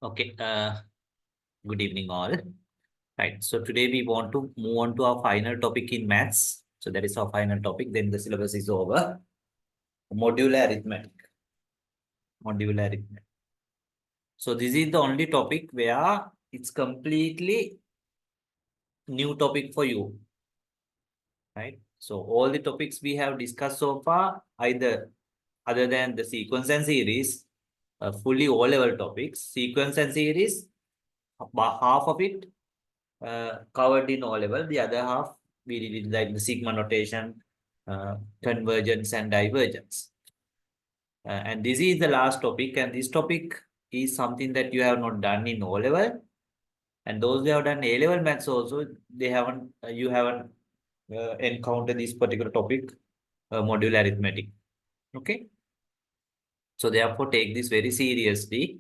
Okay, good evening all. Right, so today we want to move on to our final topic in maths. So that is our final topic. Then the syllabus is over. Modular arithmetic. Modular arithmetic. So this is the only topic where it's completely new topic for you, right? So all the topics we have discussed so far, either other than the sequence and series, fully O-level topics, sequence and series, half of it covered in O-level. The other half, we did it like the sigma notation, convergence and divergence. And this is the last topic. And this topic is something that you have not done in O-level. And those who have done A-level maths also, they haven't, you haven't encountered this particular topic, modular arithmetic. Okay. So therefore, take this very seriously.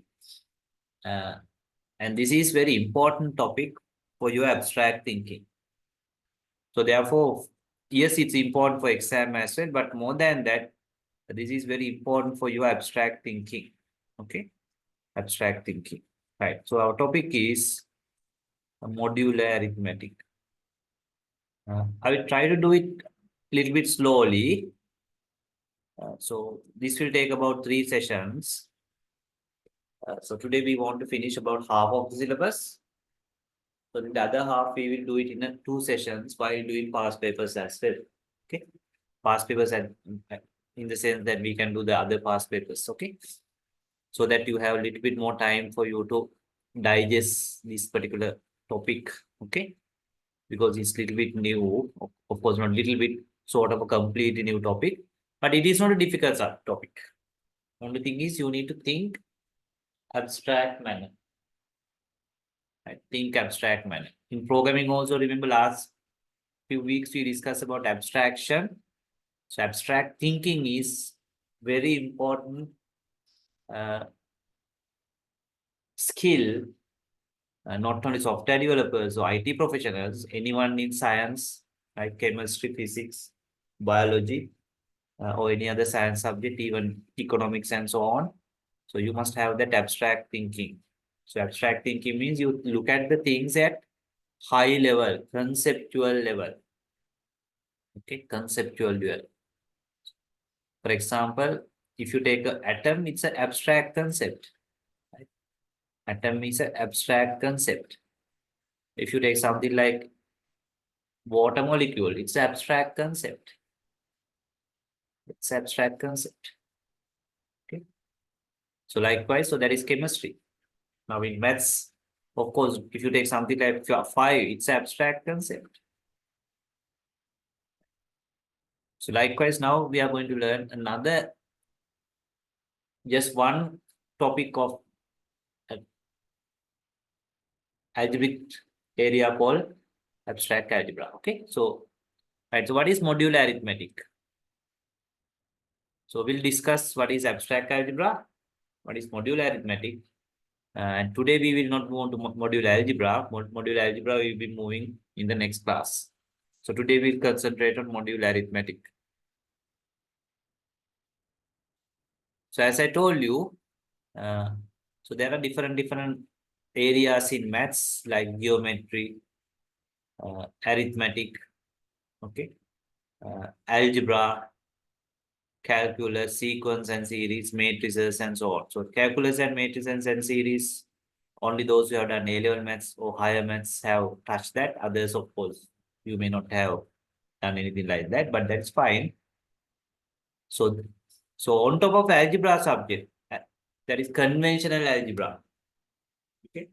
And this is very important topic for your abstract thinking. So therefore, yes, it's important for exam as well, but more than that, this is very important for your abstract thinking. Okay, abstract thinking. Right. So our topic is modular arithmetic. I will try to do it a little bit slowly. So this will take about 3 sessions. So today we want to finish about half of the syllabus. So in the other half, we will do it in 2 sessions while doing past papers as well. Okay, past papers and in the sense that we can do the other past papers. Okay, so that you have a little bit more time for you to digest this particular topic. Okay, because it's a little bit new. Of course, not little bit, sort of a completely new topic, but it is not a difficult topic. Only thing is you need to think abstract manner. Right? Think abstract manner. In programming also, remember last few weeks we discussed about abstraction. So abstract thinking is very important skill, not only software developers or IT professionals, anyone in science, like chemistry, physics, biology, or any other science subject, even economics and so on. So you must have that abstract thinking. So abstract thinking means you look at the things at high level, conceptual level. Okay, conceptual level. For example, if you take an atom, it's an abstract concept. Right? Atom is an abstract concept. If you take something like water molecule, it's an abstract concept. It's abstract concept. Okay. So likewise, so that is chemistry. Now in maths, of course, if you take something like phi, it's abstract concept. So likewise, now we are going to learn another, just one topic of algebraic area called abstract algebra. Okay. So, right. So what is modular arithmetic? So we'll discuss what is abstract algebra, what is modular arithmetic. And today we will not move on to modular algebra. Modular algebra will be moving in the next class. So today we'll concentrate on modular arithmetic. So as I told you, so there are different areas in maths like geometry, arithmetic, okay, algebra, calculus, sequence and series, matrices, and so on. So calculus and matrices and series, only those who have done A-level maths or higher maths have touched that. Others, of course, you may not have done anything like that, but that's fine. So, so on top of algebra subject, that is conventional algebra. Okay.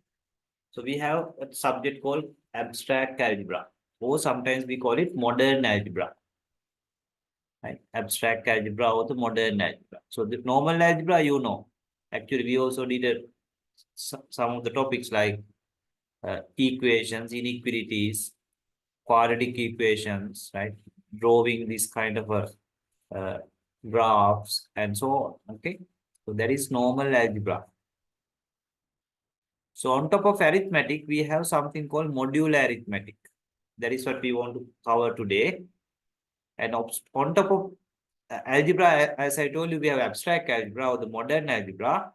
So we have a subject called abstract algebra, or sometimes we call it modern algebra. Right? Abstract algebra or the modern algebra. So the normal algebra, you know, actually we also did some of the topics like equations, inequalities, quadratic equations, right? Drawing this kind of graphs and so on. Okay, so that is normal algebra. So on top of arithmetic, we have something called modular arithmetic. That is what we want to cover today. And on top of algebra, as I told you, we have abstract algebra or the modern algebra.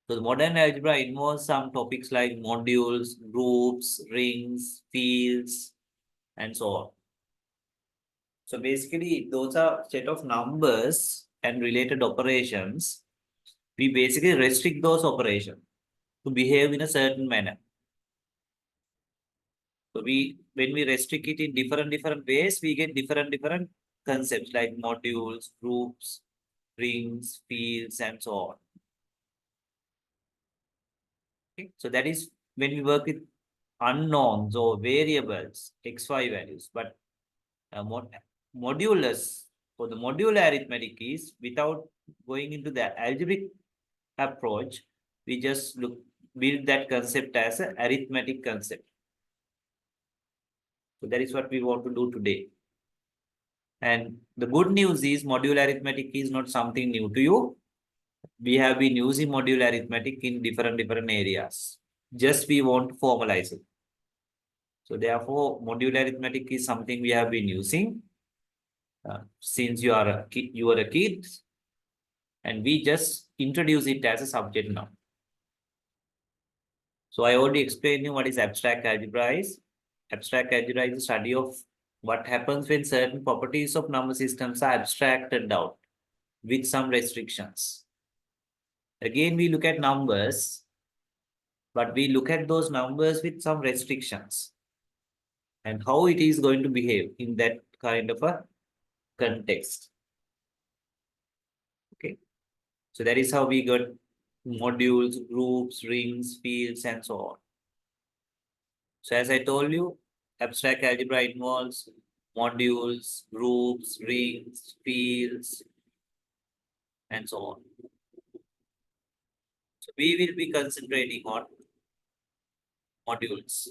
So the modern algebra involves some topics like modules, groups, rings, fields, and so on. So basically, those are set of numbers and related operations. We basically restrict those operations to behave in a certain manner. So when we restrict it in different ways, we get different concepts like modules, groups, rings, fields, and so on. Okay? So that is when we work with unknowns or variables, xy values. But modulus for the modular arithmetic is without going into the algebraic approach, we just build that concept as an arithmetic concept. So that is what we want to do today. And the good news is modular arithmetic is not something new to you. We have been using modular arithmetic in different areas. Just we want to formalize it. So therefore, modular arithmetic is something we have been using since you are a kid, and we just introduce it as a subject now. So I already explained you what is abstract algebra is. Abstract algebra is the study of what happens when certain properties of number systems are abstracted out with some restrictions. Again, we look at numbers, but we look at those numbers with some restrictions and how it is going to behave in that kind of a context. Okay. So that is how we got modules, groups, rings, fields, and so on. So as I told you, abstract algebra involves modules, groups, rings, fields, and so on. So we will be concentrating on modules.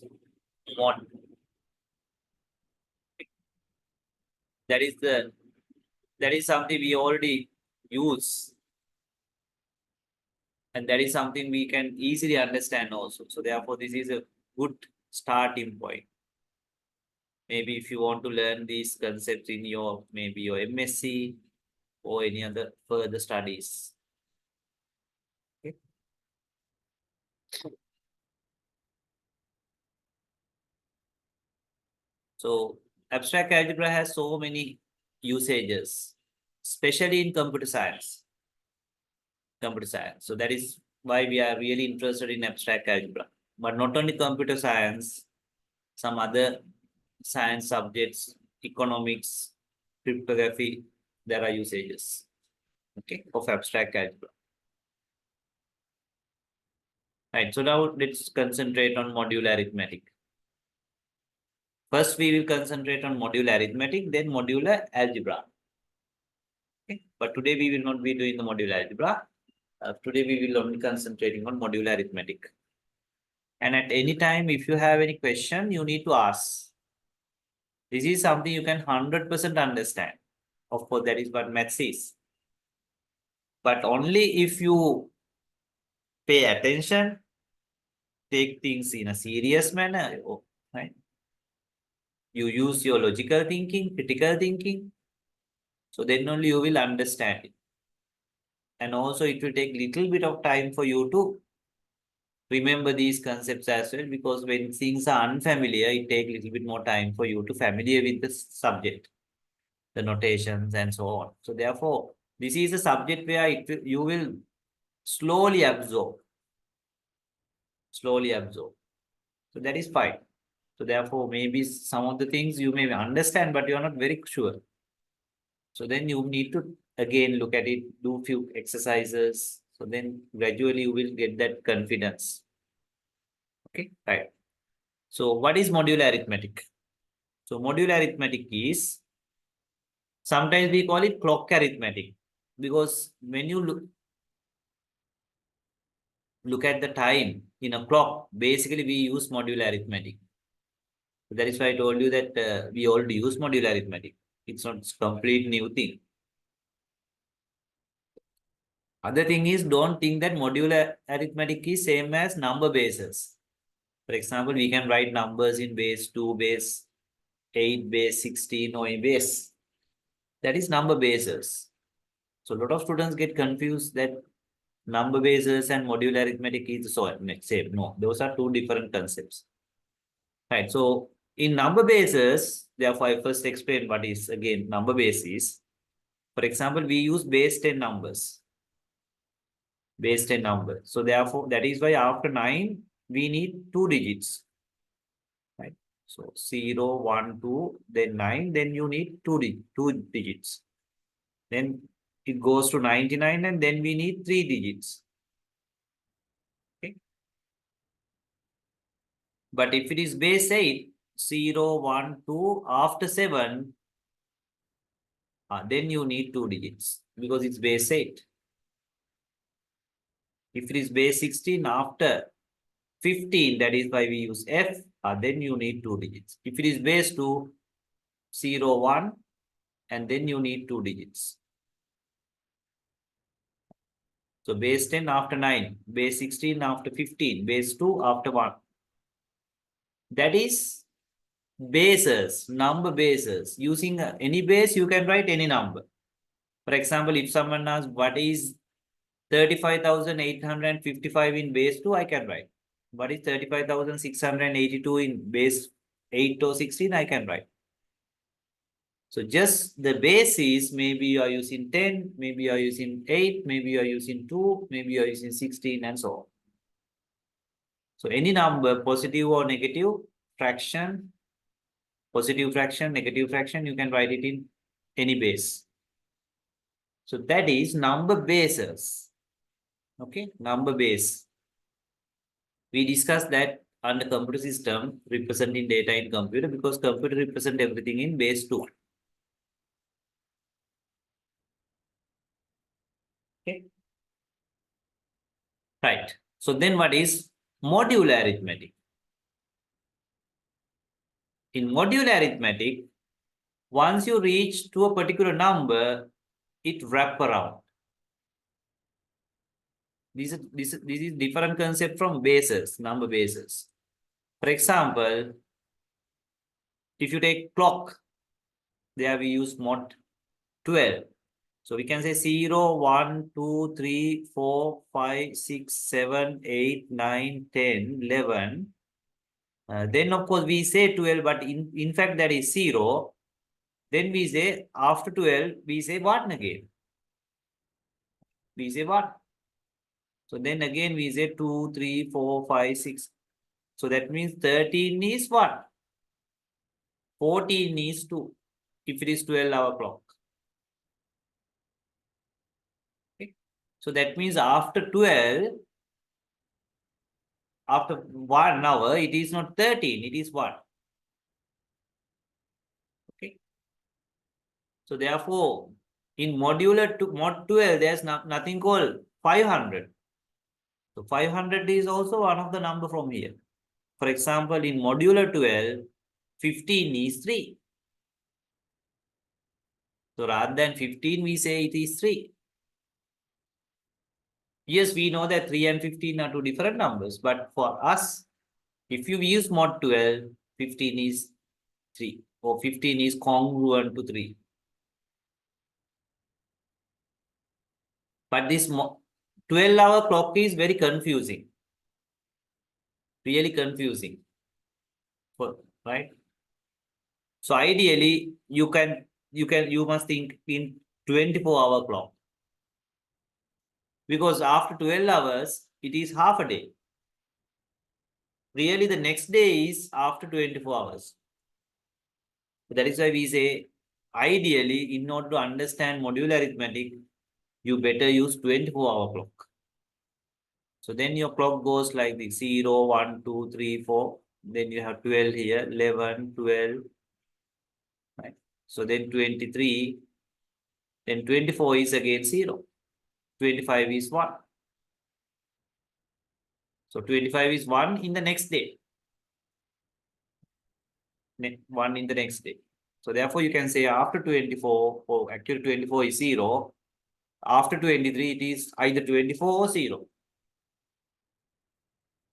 That is something we already use, and that is something we can easily understand also. So therefore, this is a good starting point. Maybe if you want to learn these concepts in your maybe your MSc or any other further studies. Okay. So abstract algebra has so many usages, especially in computer science. So that is why we are really interested in abstract algebra. But not only computer science, some other science subjects, economics, cryptography, there are usages, okay, of abstract algebra. Right, so now let's concentrate on modular arithmetic. First, we will concentrate on modular arithmetic, then modular algebra. Okay, but today we will not be doing the modular algebra. Today we will only concentrating on modular arithmetic. And at any time, if you have any question, you need to ask. This is something you can 100% understand. Of course, that is what maths is. But only if you pay attention, take things in a serious manner, right? You use your logical thinking, critical thinking. So then only you will understand it. And also it will take little bit of time for you to remember these concepts as well, because when things are unfamiliar, it takes little bit more time for you to familiar with the subject, the notations and so on. So therefore, this is a subject where you will slowly absorb. So that is fine. So therefore, maybe some of the things you may understand, but you are not very sure. So then you need to again look at it, do few exercises. So then gradually you will get that confidence. Okay, right. So what is modular arithmetic? So modular arithmetic is, sometimes we call it clock arithmetic, because when you look at the time in a clock, basically we use modular arithmetic. That is why I told you that we already use modular arithmetic. It's not complete new thing. Other thing is, don't think that modular arithmetic is same as number bases. For example, we can write numbers in base 2, base 8, base 16, or in base. That is number bases. So a lot of students get confused that number bases and modular arithmetic is the same. No, those are two different concepts. Right. So in number bases, therefore, I first explain what is again number basis. For example, we use base 10 numbers. Base 10 number. So therefore, that is why after 9, we need 2 digits. Right. So 0, 1, 2, then 9, then you need 2 digits. Then it goes to 99 and then we need 3 digits. Okay. But if it is base 8, 0, 1, 2, after 7, then you need 2 digits because it's base 8. If it is base 16, after 15, that is why we use F, then you need 2 digits. If it is base 2, 0, 1, and then you need 2 digits. So base 10 after 9, base 16 after 15, base 2 after 1. That is bases, number bases. Using any base, you can write any number. For example, if someone asks what is 35,855 in base 2, I can write. What is 35,682 in base 8 or 16, I can write. So just the basis, maybe you are using 10, maybe you are using 8, maybe you are using 2, maybe you are using 16 and so on. So any number, positive or negative fraction, positive fraction, negative fraction, you can write it in any base. So that is number bases. Okay, number base. We discussed that under computer system, representing data in computer, because computer represent everything in base 2. Okay. Right. So then what is modular arithmetic? In modular arithmetic, once you reach to a particular number, it wrap around. This is different concept from bases, number bases. For example, if you take clock, there we use mod 12. So we can say 0, 1, 2, 3, 4, 5, 6, 7, 8, 9, 10, 11. Then of course we say 12, but in fact that is 0. Then we say after 12, we say 1 again. We say 1. So then again we say 2, 3, 4, 5, 6. So that means 13 is 1. 14 is 2. If it is 12-hour clock. Okay. So that means after 12, after 1 hour, it is not 13, it is 1. Okay. So therefore, in modular to mod 12, there's nothing called 500. So 500 is also one of the number from here. For example, in modular 12, 15 is 3. So rather than 15, we say it is 3. Yes, we know that 3 and 15 are two different numbers. But for us, if you use mod 12, 15 is 3. Or 15 is congruent to 3. But this 12-hour clock is very confusing. Really confusing. Right? So ideally, you must think in 24-hour clock. Because after 12 hours, it is half a day. Really, the next day is after 24 hours. That is why we say, ideally, in order to understand modular arithmetic, you better use 24-hour clock. So then your clock goes like this, 0, 1, 2, 3, 4. Then you have 12 here, 11, 12. Right? So then 23. Then 24 is again 0. 25 is 1. So 25 is 1 in the next day. 1 in the next day. So therefore, you can say after 24, or actually 24 is 0. After 23, it is either 24 or 0.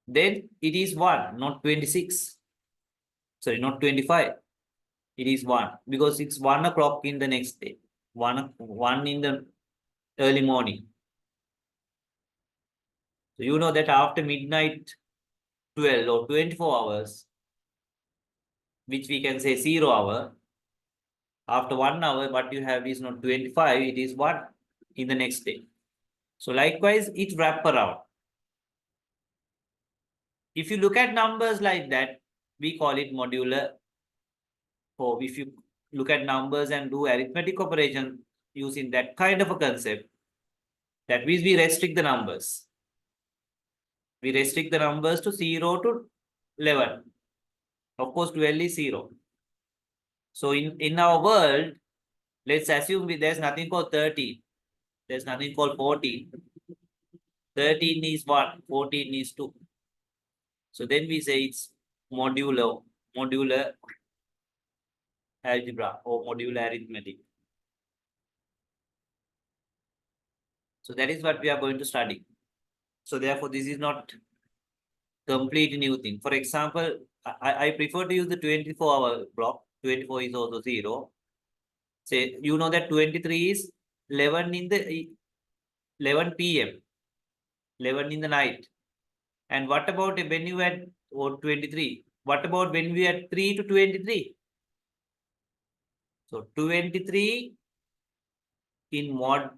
Then it is 1, not 26. Sorry, not 25. It is 1 because it's 1 o'clock in the next day. 1 in the early morning. So you know that after midnight 12 or 24 hours, which we can say 0 hour, after 1 hour, what you have is not 25, it is what in the next day. So likewise, it wrap around. If you look at numbers like that, we call it modular. Or if you look at numbers and do arithmetic operation using that kind of a concept, that means we restrict the numbers. We restrict the numbers to 0 to 11. Of course, 12 is 0. So in our world, let's assume there's nothing called 13. There's nothing called 14. 13 is 1, 14 is 2. So then we say it's modular algebra or modular arithmetic. So that is what we are going to study. So therefore, this is not complete new thing. For example, I prefer to use the 24-hour block. 24 is also 0. Say, you know that 23 is 11 in the 11 p.m. 11 in the night. And what about when you had 23? What about when we had 3 to 23? So 23 in mod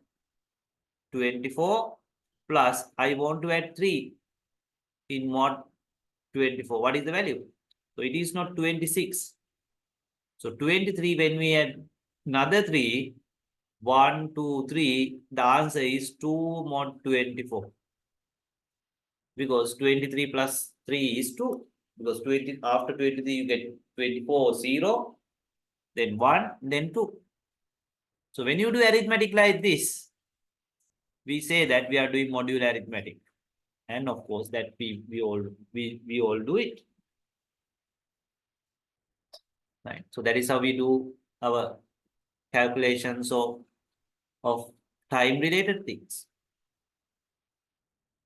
24 plus I want to add 3 in mod 24. What is the value? So it is not 26. So 23 when we add another 3, 1, 2, 3, the answer is 2 mod 24. Because 23 plus 3 is 2. Because 20 after 23 you get 24, 0, then 1, then 2. So when you do arithmetic like this, we say that we are doing modular arithmetic. And of course that we all do it. Right. So that is how we do our calculations of time related things.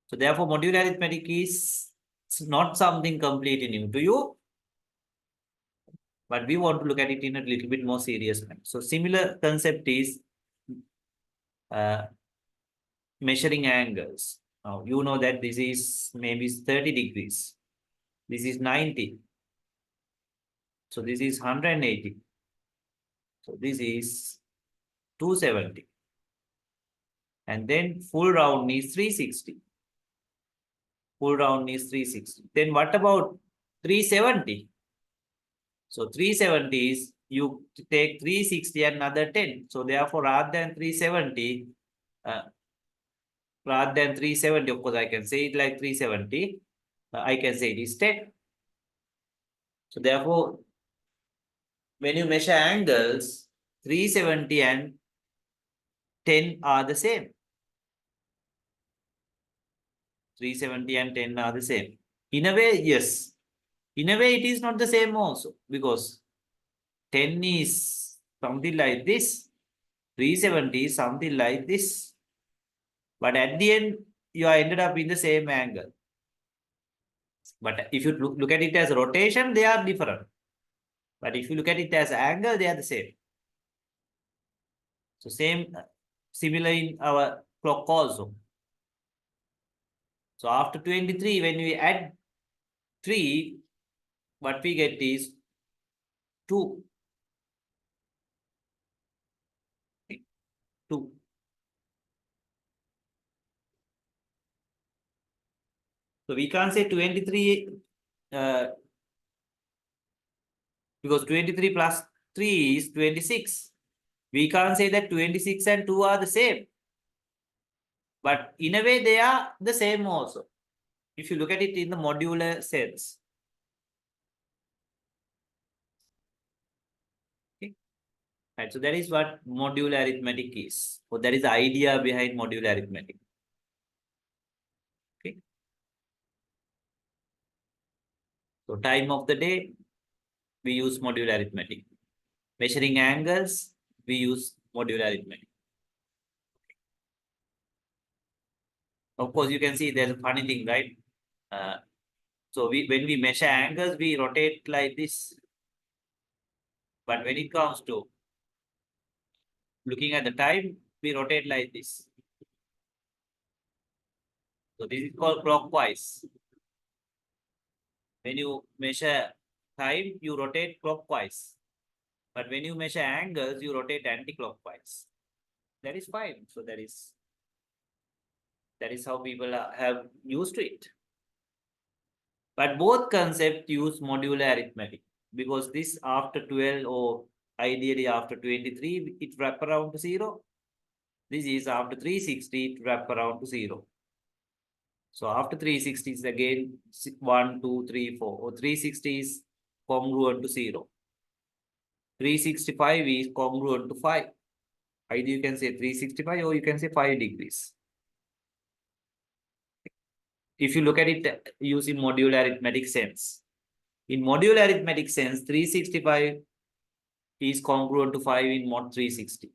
So therefore modular arithmetic is not something completely new to you, but we want to look at it in a little bit more serious manner. So similar concept is measuring angles. Now you know that this is maybe 30 degrees. This is 90. So this is 180. So this is 270. And then full round is 360. Full round is 360. Then what about 370? So 370 is you take 360 and another 10. So therefore, rather than 370, of course, I can say it like 370. I can say it is 10. So therefore, when you measure angles, 370 and 10 are the same. 370 and 10 are the same. In a way, yes. In a way, it is not the same also because 10 is something like this, 370 is something like this. But at the end, you are ended up in the same angle. But if you look at it as rotation, they are different. But if you look at it as angle, they are the same. So same, similar in our clock also. So after 23, when we add 3, what we get is 2. 2. So we can't say 23 because 23 plus 3 is 26. We can't say that 26 and 2 are the same. But in a way, they are the same also. If you look at it in the modular sense. Okay. Right. So that is what modular arithmetic is. So that is the idea behind modular arithmetic. Okay. So time of the day, we use modular arithmetic. Measuring angles, we use modular arithmetic. Of course, you can see there's a funny thing, right? So when we measure angles, we rotate like this. But when it comes to looking at the time, we rotate like this. So this is called clockwise. When you measure time, you rotate clockwise. But when you measure angles, you rotate anti-clockwise. That is fine. So that is how people have used to it. But both concepts use modular arithmetic because this after 12 or ideally after 23, it wrap around to 0. This is after 360, it wrap around to 0. So after 360 is again 1, 2, 3, 4. Or 360 is congruent to 0. 365 is congruent to 5. Either you can say 365 or you can say 5 degrees. If you look at it using modular arithmetic sense. In modular arithmetic sense, 365 is congruent to 5 in mod 360.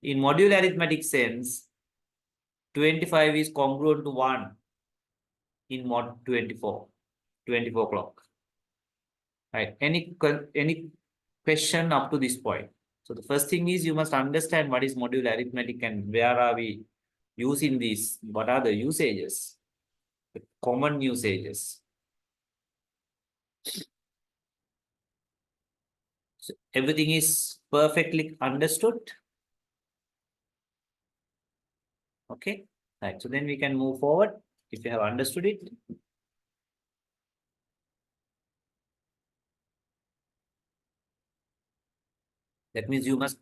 In modular arithmetic sense, 25 is congruent to 1 in mod 24 o'clock. Right. Any question up to this point? So the first thing is you must understand what is modular arithmetic and where are we using this? What are the usages? The common usages. So everything is perfectly understood. Okay. Right. So then we can move forward if you have understood it. That means you must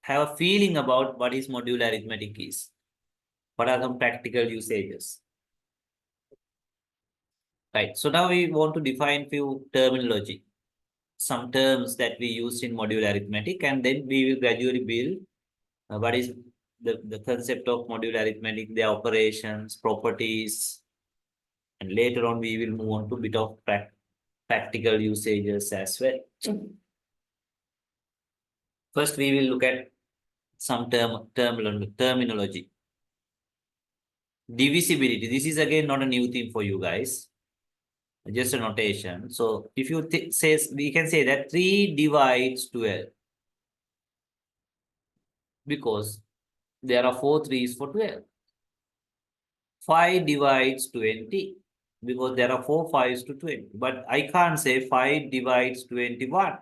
have a feeling about what is modular arithmetic is. What are some practical usages? Right. So now we want to define few terminology, some terms that we use in modular arithmetic, and then we will gradually build what is the concept of modular arithmetic, the operations, properties, and later on we will move on to a bit of practical usages as well. First, we will look at some terminology. Divisibility. This is again not a new thing for you guys, just a notation. So if you says, we can say that 3 divides 12 because there are 4 3s for 12. 5 divides 20 because there are 4 5s to 20. But I can't say 5 divides 21.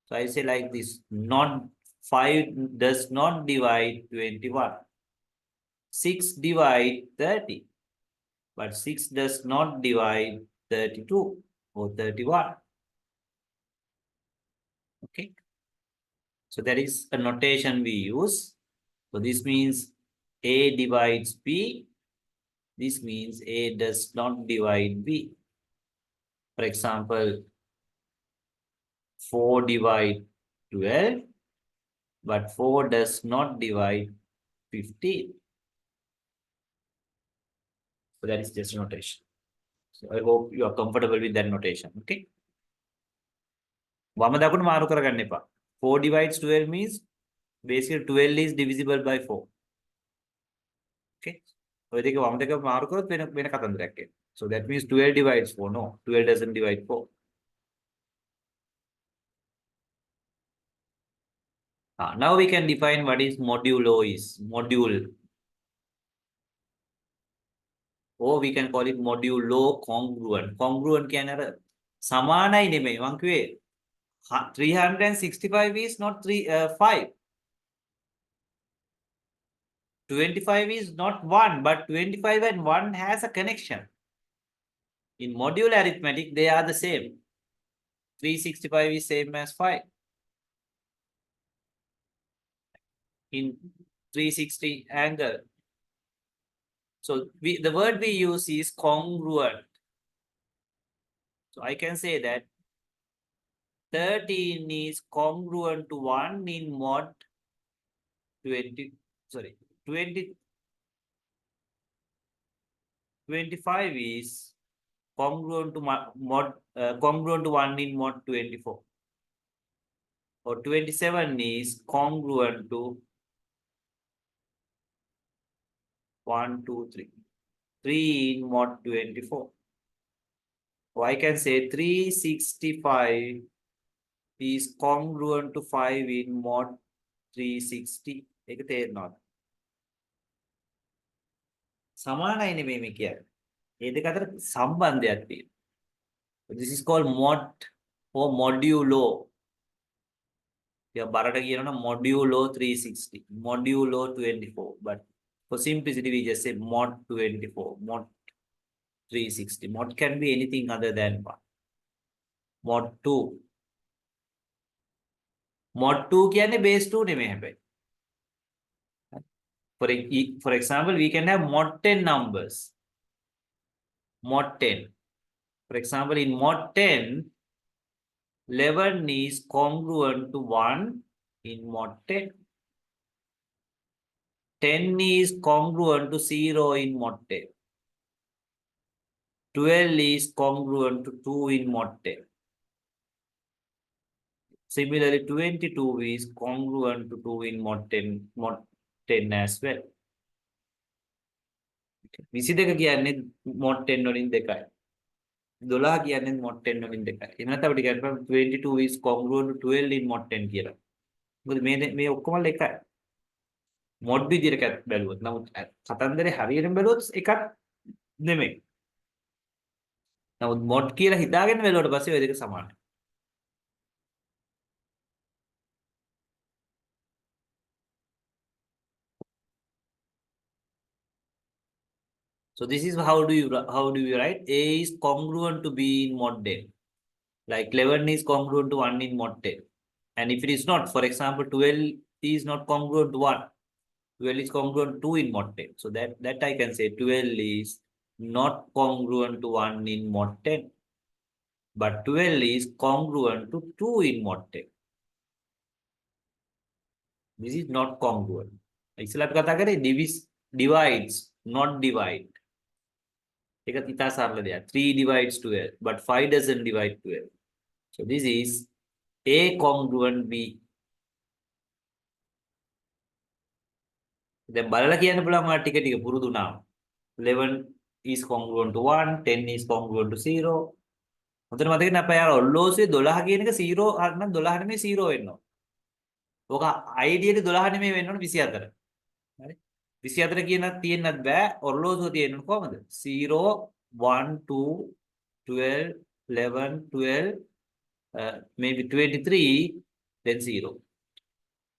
So I say like this, not 5 does not divide 21. 6 divide 30. But 6 does not divide 32 or 31. Okay. So that is a notation we use. So this means A divides B. This means A does not divide B. For example, 4 divide 12, but 4 does not divide 15. So that is just a notation. So I hope you are comfortable with that notation. Okay. වම දකුණු මාරු කරගන්න එපා. 4 divides 12 means basically 12 is divisible by 4. Okay. ඔය දෙක වම දෙක මාරු කරොත් වෙන කතන්දරයක් එනවා. So that means 12 divides 4. No, 12 doesn't divide 4. Now we can define what is modulo is. Module. Or we can call it modulo congruent. Congruent කියන්නේ අර සමානයි නෙමෙයි. මං කිව්වේ 365 is not 5. 25 is not 1, but 25 and 1 has a connection. In modular arithmetic, they are the same. 365 is same as 5. In 360 angle. So the word we use is congruent. So I can say that 13 is congruent to 1 in mod 20. Sorry, 25 is congruent to congruent to 1 in mod 24. Or 27 is congruent to 1, 2, 3. 3 in mod 24. So I can say 365 is congruent to 5 in mod 360. සමානයි නෙමෙයි මේ කියන්නේ. ඒ දෙක අතර සම්බන්ධයක් තියෙනවා. This is called mod or modulo. බරට කියනවා modulo 360, modulo 24. But for simplicity, we just say mod 24, mod 360. Mod can be anything other than 1. Mod 2. Mod 2 කියන්නේ base 2 නෙමෙයි හැබැයි. For example, we can have mod 10 numbers. Mod 10. For example, in mod 10, 11 is congruent to 1 in mod 10. 10 is congruent to 0 in mod 10. 12 is congruent to 2 in mod 10. Similarly, 22 is congruent to 2 in mod 10 as well. 22 කියන්නේ mod 10 වලින් දෙකයි. 12 කියන්නේ mod 10 වලින් දෙකයි. එහෙනම් අපිට කියන්න 22 is congruent to 12 in mod 10 කියලා. මොකද මේ ඔක්කොම එකයි. mod විදියට බැලුවොත්. නමුත් කතන්දරේ හරියටම බැලුවොත් එකක් නෙමෙයි. නමුත් mod කියලා හිතාගෙන බැලුවට පස්සේ ওই දෙක සමානයි. So this is how do you write? A is congruent to B in mod 10. Like 11 is congruent to 1 in mod 10. And if it is not, for example, 12 is not congruent to 1. 12 is congruent to 2 in mod 10. So that I can say 12 is not congruent to 1 in mod 10. But 12 is congruent to 2 in mod 10. This is not congruent. ඉස්සෙල්ලාට කතා කරේ divides, not divide. ඒක ඉතා සරල දෙයක්. 3 divides 12, but 5 doesn't divide 12. So this is A congruent B. දැන් බලලා කියන්න පුළුවන් ඔයා ටික ටික පුරුදු වුණාම. 11 is congruent to 1, 10 is congruent to 0. හොඳට මතක ඉන්න අපේ යාර ඔල්ලෝසුවේ 12 කියන එක 0 හරිනම් 12 නෙමෙයි 0 වෙන්න ඕන. ඕක අයිඩියලි 12 නෙමෙයි වෙන්න ඕන 24. හරි? 24 කියනක් තියෙන්නත් බෑ. ඔර්ලෝසුව තියෙන්නේ කොහමද? 0 1 2 12 11 12 maybe 23 then 0.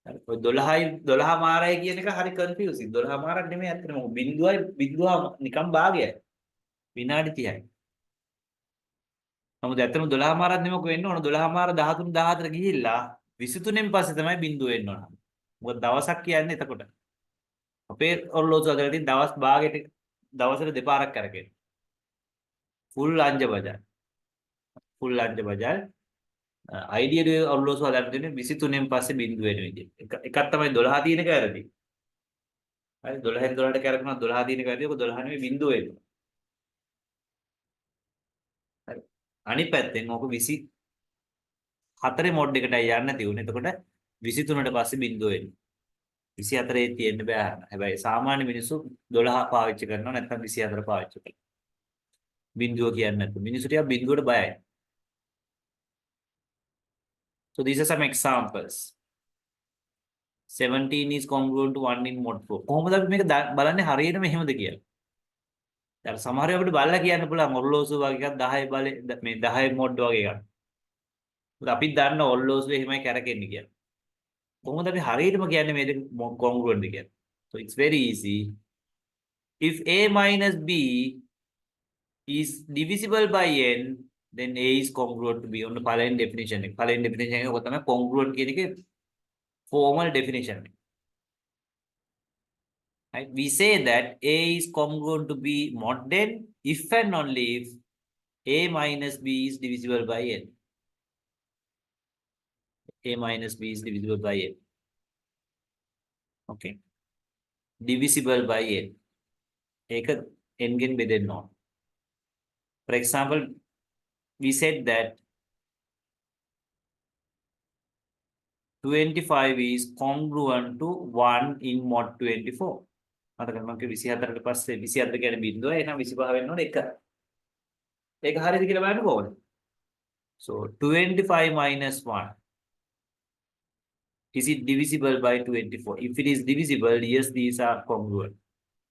හරි. ඔය 12 මාරයි කියන එක හරි කන්ෆියුසින්. 12 මාරක් නෙමෙයි අත්‍තරම බිඳුව නිකම් භාගයයි. විනාඩි 30යි. නමුත් ඇත්තටම 12 මාරක් නෙමෙයි වෙන්න ඕන. 12 මාර 13 14 ගිහිල්ලා 23න් පස්සේ තමයි බිඳුව වෙන්න ඕන. මොකද දවසක් කියන්නේ එතකොට. අපේ ඔර්ලෝසුව අතරදී දවස් භාගයට දවසට දෙපාරක් කරගෙන. ෆුල් අංජ බජල්. ෆුල් අංජ බජල්. අයිඩියලි ඔර්ලෝසුව හදන්න දෙන්නේ 23න් පස්සේ බිඳුව වෙන විදිහ. එකක් තමයි 12 තියෙන එක වැරදි. හරි 12න් 12ට කරකනවා 12 තියෙන එක වැරදි. ඔක 12 නෙමෙයි බිඳුව වෙනවා. හරි. අනිත් පැත්තෙන් ඔක 24 මොඩ් එකටයි යන්න තියුනේ. එතකොට 23ට පස්සේ බිඳුව වෙනවා. 24 තියෙන්න බෑ. හැබැයි සාමාන්‍ය මිනිස්සු 12 පාවිච්චි කරනවා නැත්නම් 24 පාවිච්චි කරනවා. බිඳුව කියන්නේ නැත්නම් මිනිස්සු ටික බිඳුවට බයයි. So these are some examples. 17 is congruent to 1 in mod 4. කොහොමද අපි මේක බලන්නේ හරියටම එහෙමද කියලා? දැන් සමහර වෙලාවට අපිට බලලා කියන්න පුළුවන් ඔර්ලෝසුව වගේ එකක් 10 බලේ මේ 10 mod වගේ එකක්. මොකද අපි දන්න ඔර්ලෝසුව එහෙමයි කරකෙන්නේ කියලා. කොහොමද අපි හරියටම කියන්නේ මේ දෙක congruent කියලා? So it's very easy. If A minus B is divisible by n, then A is congruent to B. On the පළවෙනි definition එක. පළවෙනි definition එක ඔක තමයි congruent කියන එකේ formal definition. Right? We say that A is congruent to B mod n if and only if A minus B is divisible by n. A minus B is divisible by n. Okay. Divisible by n. ඒක n ගෙන් බෙදෙන්න ඕන. For example, we said that 25 is congruent to 1 in mod 24. මතකද මම 24ට පස්සේ 24 කියන්නේ බිඳුව එහෙනම් 25 වෙන්න ඕනේ 1. ඒක හරියද කියලා බලන්න කොහොමද? So 25 minus 1. Is it divisible by 24? If it is divisible, yes, these are congruent.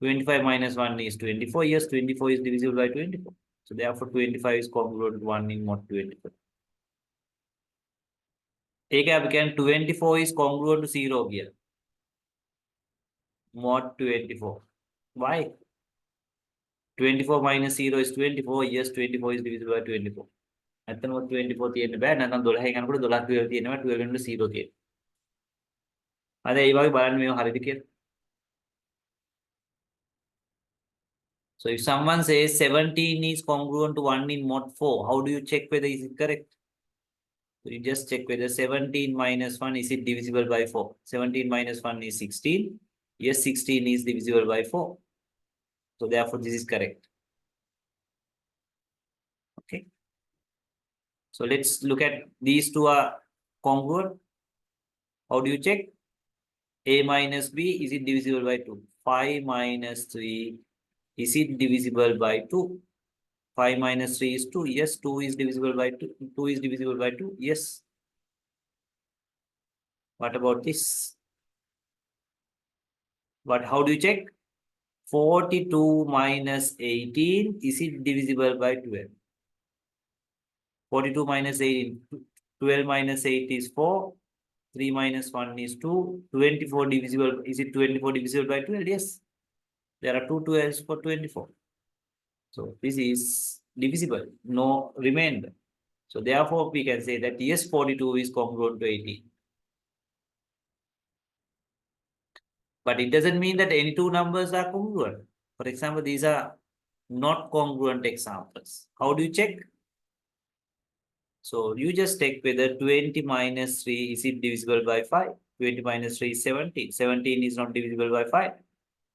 25 minus 1 is 24. Yes, 24 is divisible by 24. So therefore 25 is congruent to 1 in mod 24. Again, 24 is congruent to 0 here. Mod 24. Why? 24 minus 0 is 24. Yes, 24 is divisible by 24. ඇත්තම 24 තියෙන්න බෑ. නැත්නම් 12 යනකොට 12 12 තියෙනවා 12 වෙනුවට 0 තියෙනවා. අද ඒ වගේ බලන්න මේව හරිද කියලා. So if someone says 17 is congruent to 1 in mod 4, how do you check whether is it correct? So you just check whether 17 minus 1 is it divisible by 4. 17 minus 1 is 16. Yes, 16 is divisible by 4. So therefore this is correct. Okay. So let's look at these two are congruent. How do you check? A minus B, is it divisible by 2? 5 minus 3, is it divisible by 2? 5 minus 3 is 2. Yes, 2 is divisible by 2. 2 is divisible by 2. Yes. What about this? But how do you check? 42 minus 18, is it divisible by 12? 42 minus 18, 12 minus 8 is 4. 3 minus 1 is 2. 24 divisible, is it 24 divisible by 12? Yes. There are two 12s for 24. So this is divisible, no remainder. So therefore we can say that yes, 42 is congruent to 18. But it doesn't mean that any two numbers are congruent. For example, these are not congruent examples. How do you check? So you just check whether 20 minus 3 is it divisible by 5. 20 minus 3 is 17. 17 is not divisible by 5.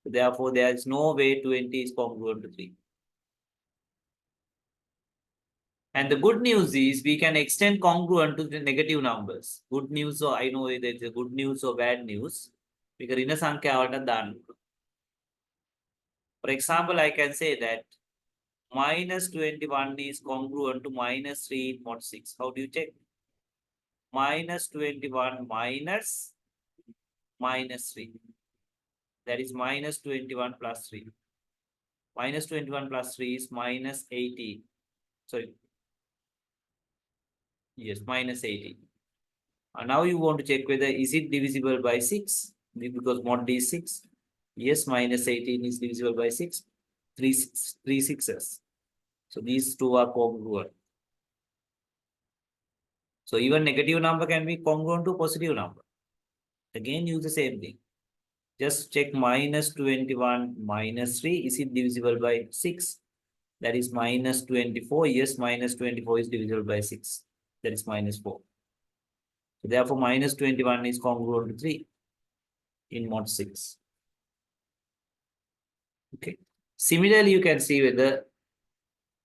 Therefore, there is no way 20 is congruent to 3. And the good news is we can extend congruent to the negative numbers. Good news, so I know whether it's a good news or bad news. Because in a සංඛ්‍යාවට දාන්න. For example, I can say that minus 21 is congruent to minus 3 in mod 6. How do you check? Minus 21 minus 3. That is minus 21 plus 3. Minus 21 plus 3 is minus 18. Sorry. Yes, minus 18. And now you want to check whether is it divisible by 6? Because mod is 6. Yes, minus 18 is divisible by 6. 3 sixes. So these two are congruent. So even negative number can be congruent to positive number. Again, use the same thing. Just check minus 21 minus 3. Is it divisible by 6? That is minus 24. Yes, minus 24 is divisible by 6. That is minus 4. So therefore, minus 21 is congruent to 3 in mod 6. Okay. Similarly, you can see whether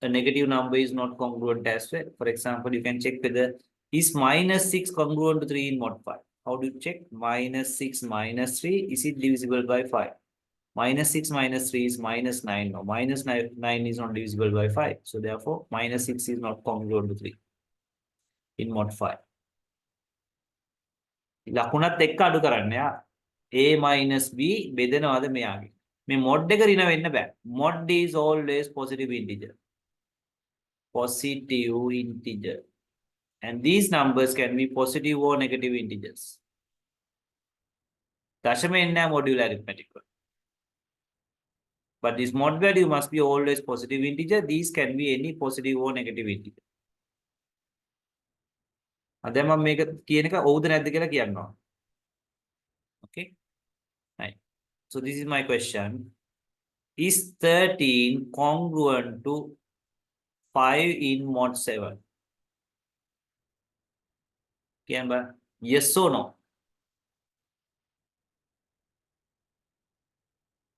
a negative number is not congruent as well. For example, you can check whether is minus 6 congruent to 3 in mod 5. How do you check? Minus 6 minus 3, is it divisible by 5? Minus 6 minus 3 is minus 9. No, minus 9 is not divisible by 5. So therefore, minus 6 is not congruent to 3 in mod 5. ලකුණත් එක්ක අඩු කරන්න යා. A minus B බෙදනවාද මෙයාගේ. මේ mod එක ඍණ වෙන්න බෑ. Mod is always positive integer. Positive integer. And these numbers can be positive or negative integers. දශම එන්නේ modular arithmetic. But this mod value must be always positive integer. These can be any positive or negative integer. දැන් මම මේක කියන එක ඔව්ද නැද්ද කියලා කියනවා. Okay. Right. So this is my question. Is 13 congruent to 5 in mod 7? Yes or no?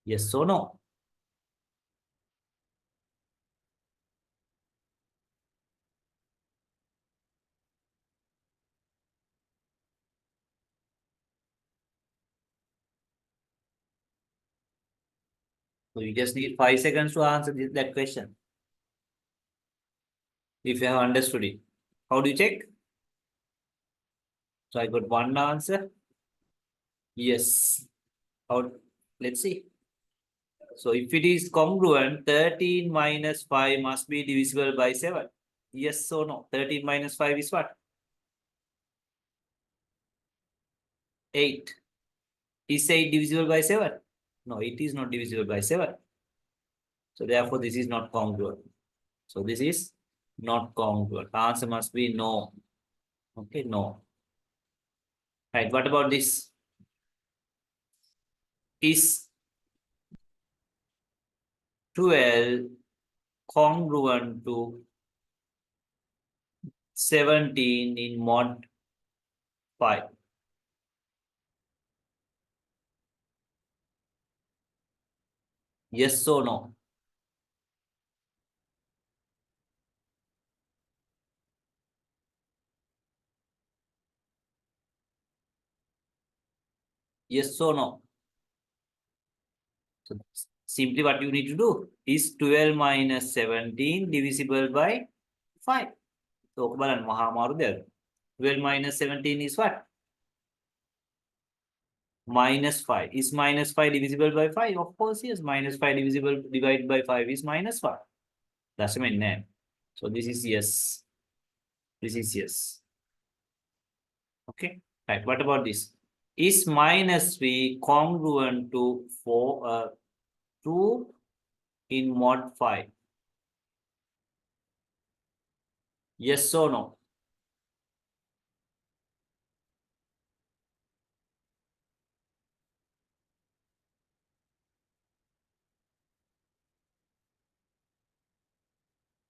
Yes or no? So you just need 5 seconds to answer that question. If you have understood it. How do you check? So I got one answer. Yes. How? Let's see. So if it is congruent, 13 minus 5 must be divisible by 7. Yes or no? 13 minus 5 is what? 8. Is 8 divisible by 7? No, it is not divisible by 7. So therefore, this is not congruent. So this is not congruent. The answer must be no. Okay, no. Right, what about this? Is 12 congruent to 17 in mod 5? Yes or no? Yes or no? So simply what you need to do is 12 minus 17 divisible by 5. So බලන්න මහා අමාරු දෙයක්. 12 minus 17 is what? Minus 5. Is minus 5 divisible by 5? Of course, yes. Minus 5 divisible divided by 5 is minus 5. That's my name. So this is yes. This is yes. Okay. Right. What about this? Is minus 3 congruent to 2 in mod 5? Yes or no?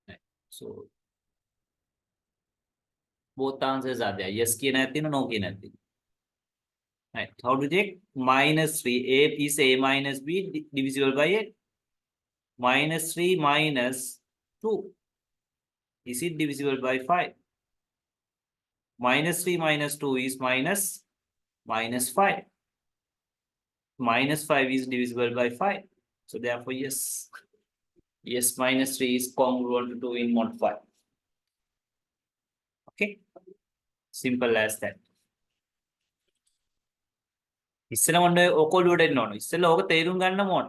Right. So both answers are there. Yes කියන එකක් තියෙනවා, no කියන එකක් තියෙනවා. Right. How to check? Minus 3. A is A minus B divisible by 8. Minus 3 minus 2. Is it divisible by 5? Minus 3 minus 2 is minus 5. Minus 5 is divisible by 5. So therefore, yes. Yes, minus 3 is congruent to 2 in mod 5. Okay. Simple as that. ඉස්සෙල්ලා මොන්න ඔකොල්ලුවට එන්න ඕන. ඉස්සෙල්ලා ඕක තේරුම් ගන්න ඕන.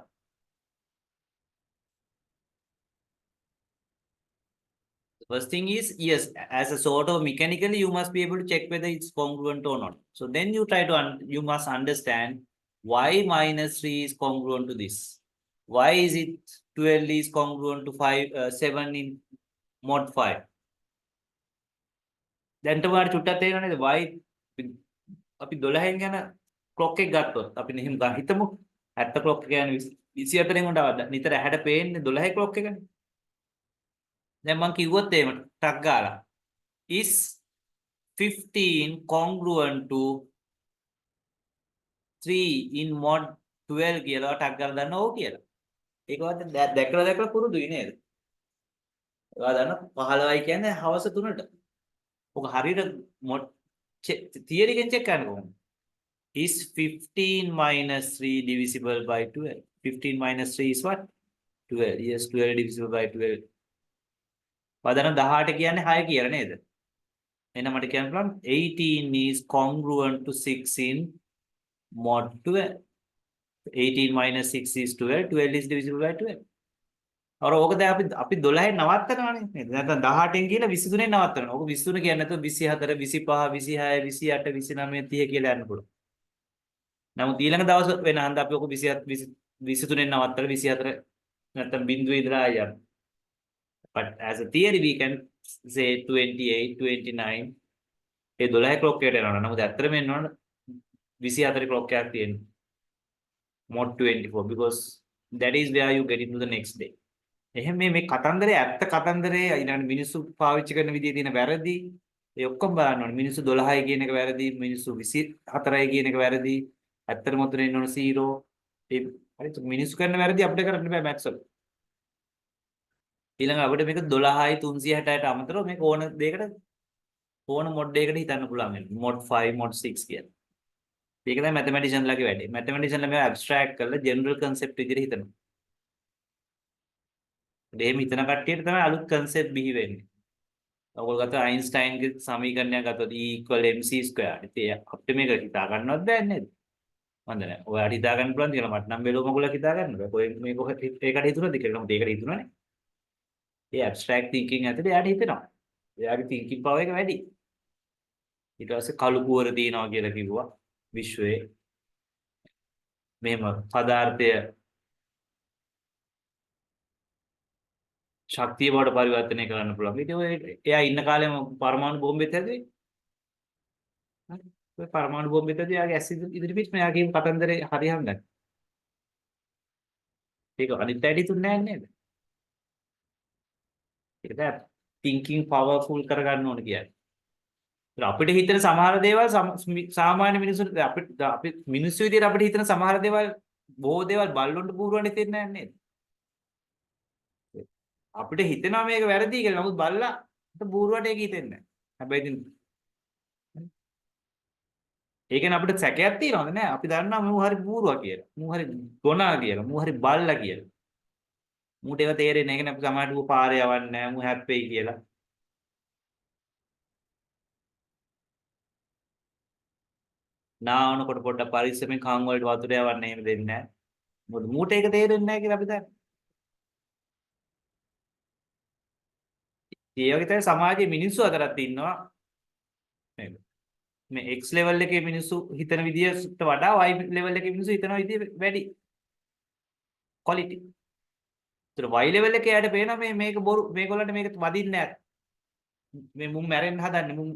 The first thing is, yes, as a sort of mechanically, you must be able to check whether it's congruent or not. So then you try to, you must understand why minus 3 is congruent to this. Why is it 12 is congruent to 7 in mod 5? Then tomorrow චුට්ටක් තේරෙනවද why අපි 12න් යන clock එක ගත්තොත් අපි මෙහෙම හිතමු 70 clock එක යන 24න් උඩ නිතර ඇහැට පේන්නේ 12 clock එකනේ. දැන් මම කිව්වොත් එහෙම ටක් ගාලා is 15 congruent to 3 in mod 12 කියලා ටක් ගාලා දන්න ඕක කියලා. ඒකවත් දැකලා පුරුදුයි නේද? ඔයා දන්න 15යි කියන්නේ හවස 3ට. ඔක හරියට mod theory එකෙන් check කරන්න කොහොමද? Is 15 minus 3 divisible by 12? 15 minus 3 is what? 12. Yes, 12 divisible by 12. පදන 18 කියන්නේ 6 කියලා නේද? එහෙනම් මට කියන්න පුළුවන් 18 is congruent to 6 in mod 12. 18 minus 6 is 12. 12 is divisible by 12. අර ඕක දැන් අපි 12න් නවත්තනවානේ නේද? නැත්නම් 18න් කියලා 23න් නවත්තනවා. ඕක 23 කියන්නේ නැතුව 24, 25, 26, 28, 29, 30 කියලා යන්න පුළුවන්. නමුත් ඊළඟ දවස් වෙන හන්ද අපි ඕක 27, 23න් නවත්තලා 24 නැත්නම් බිඳුවේ ඉඳලා යන්න. But as a theory, we can say 28, 29. A 12 clock එකට යනවා. නමුත් ඇත්තටම එන්න ඕන 24 clock එකක් තියෙනවා. mod 24 because that is where you get into the next day. එහෙනම් මේ කතන්දරේ ඇත්ත කතන්දරේ ඊළඟ මිනිස්සු පාවිච්චි කරන විදිහේ තියෙන වැරදි ඒ ඔක්කොම බලන්න ඕනේ. මිනිස්සු 12යි කියන එක වැරදි, මිනිස්සු 24යි කියන එක වැරදි. ඇත්තටම උතන එන්න ඕන 0. ඒ හරි මිනිස්සු කරන වැරදි අපිට කරන්න බෑ මැත්ස් වල. ඊළඟ අපිට මේක 12යි 360ට අමතරව මේක ඕන දෙයකට ඕන මොඩ් එකකට හිතන්න පුළුවන් වෙනවා. mod 5, mod 6 කියලා. ඒක තමයි මැතමැටිෂන් ලගේ වැඩේ. මැතමැටිෂන් ලා මේක ඇබ්ස්ට්‍රැක්ට් කරලා ජෙනරල් කන්සෙප්ට් විදිහට හිතනවා. එහෙම හිතන කට්ටියට තමයි අලුත් කන්සෙප්ට් බිහි වෙන්නේ. ඔයගොල්ලෝ ගත්ත අයින්ස්ටයින්ගේ සමීකරණයක් ගත්තොත් E = mc². ඉතින් අපිට මේක හිතා ගන්නවත් බෑ නේද? වන්ද නැහැ. ඔයාට හිතා ගන්න පුළුවන් කියලා මට නම් මෙලෝ මගුලක් හිතා ගන්න බෑ. කොහෙන් මේක ඒකට හිතුනද කියලා. මොකද ඒකට හිතුණානේ. ඒ ඇබ්ස්ට්‍රැක්ට් තින්කින් ඇතුලේ එයාට හිතෙනවා. එයාගේ තින්කින් පවර් එක වැඩි. ඊට පස්සේ කළු කුවර දිනනවා කියලා කිව්වා විශ්වයේ. මෙහෙම පදාර්ථය ශක්තිය බවට පරිවර්තනය කරන්න පුළුවන්. ඉතින් ඔය එයා ඉන්න කාලෙම පරමාණු බෝම්බෙත් හැදුවේ. හරි. ඔය පරමාණු බෝම්බෙත් හැදුවේ එයාගේ ඇස් ඉදිරිපිට මෙයා කියපු කතන්දරේ හරි හංගන්න. ඒක අනිත් පැයට හිතුන්නේ නැහැ නේද? ඒක තමයි thinking powerful කරගන්න ඕන කියන්නේ. අපිට හිතෙන සමහර දේවල් සාමාන්‍ය මිනිස්සුන්ට අපි මිනිස්සු විදියට අපිට හිතෙන සමහර දේවල් බොහෝ දේවල් බල්ලොන්ට බූරුවන්ට හිතෙන්නේ නැහැ නේද? අපිට හිතෙනවා මේක වැරදි කියලා. නමුත් බල්ලාට බූරුවට ඒක හිතෙන්නේ නැහැ. හැබැයි ඉතින් ඒ කියන්නේ අපිට සැකයක් තියනවද නැහැ. අපි දන්නවා මූ හරි බූරුවා කියලා. මූ හරි ගොනා කියලා. මූ හරි බල්ලා කියලා. මූට ඒව තේරෙන්නේ නැහැ. ඒ කියන්නේ අපි සමහරට ඌ පාරේ යවන්නේ නැහැ. මූ හැප්පෙයි කියලා. නාවනකොට පොඩ්ඩක් පරිස්සමෙන් කන් වලට වතුර යවන්න එහෙම දෙන්නේ නැහැ. මොකද මූට ඒක තේරෙන්නේ නැහැ කියලා අපි දන්නවා. ඒ වගේ තමයි සමාජයේ මිනිස්සු අතරත් ඉන්නවා නේද? මේ X level එකේ මිනිස්සු හිතන විදියට වඩා Y level එකේ මිනිස්සු හිතන විදිය වැඩි quality. ඒතර Y level එකේ යාට පේනවා මේක බොරු මේගොල්ලන්ට මේක වදින්නේ නැහැ. මේ මුන් මැරෙන්න හදන්නේ මුන්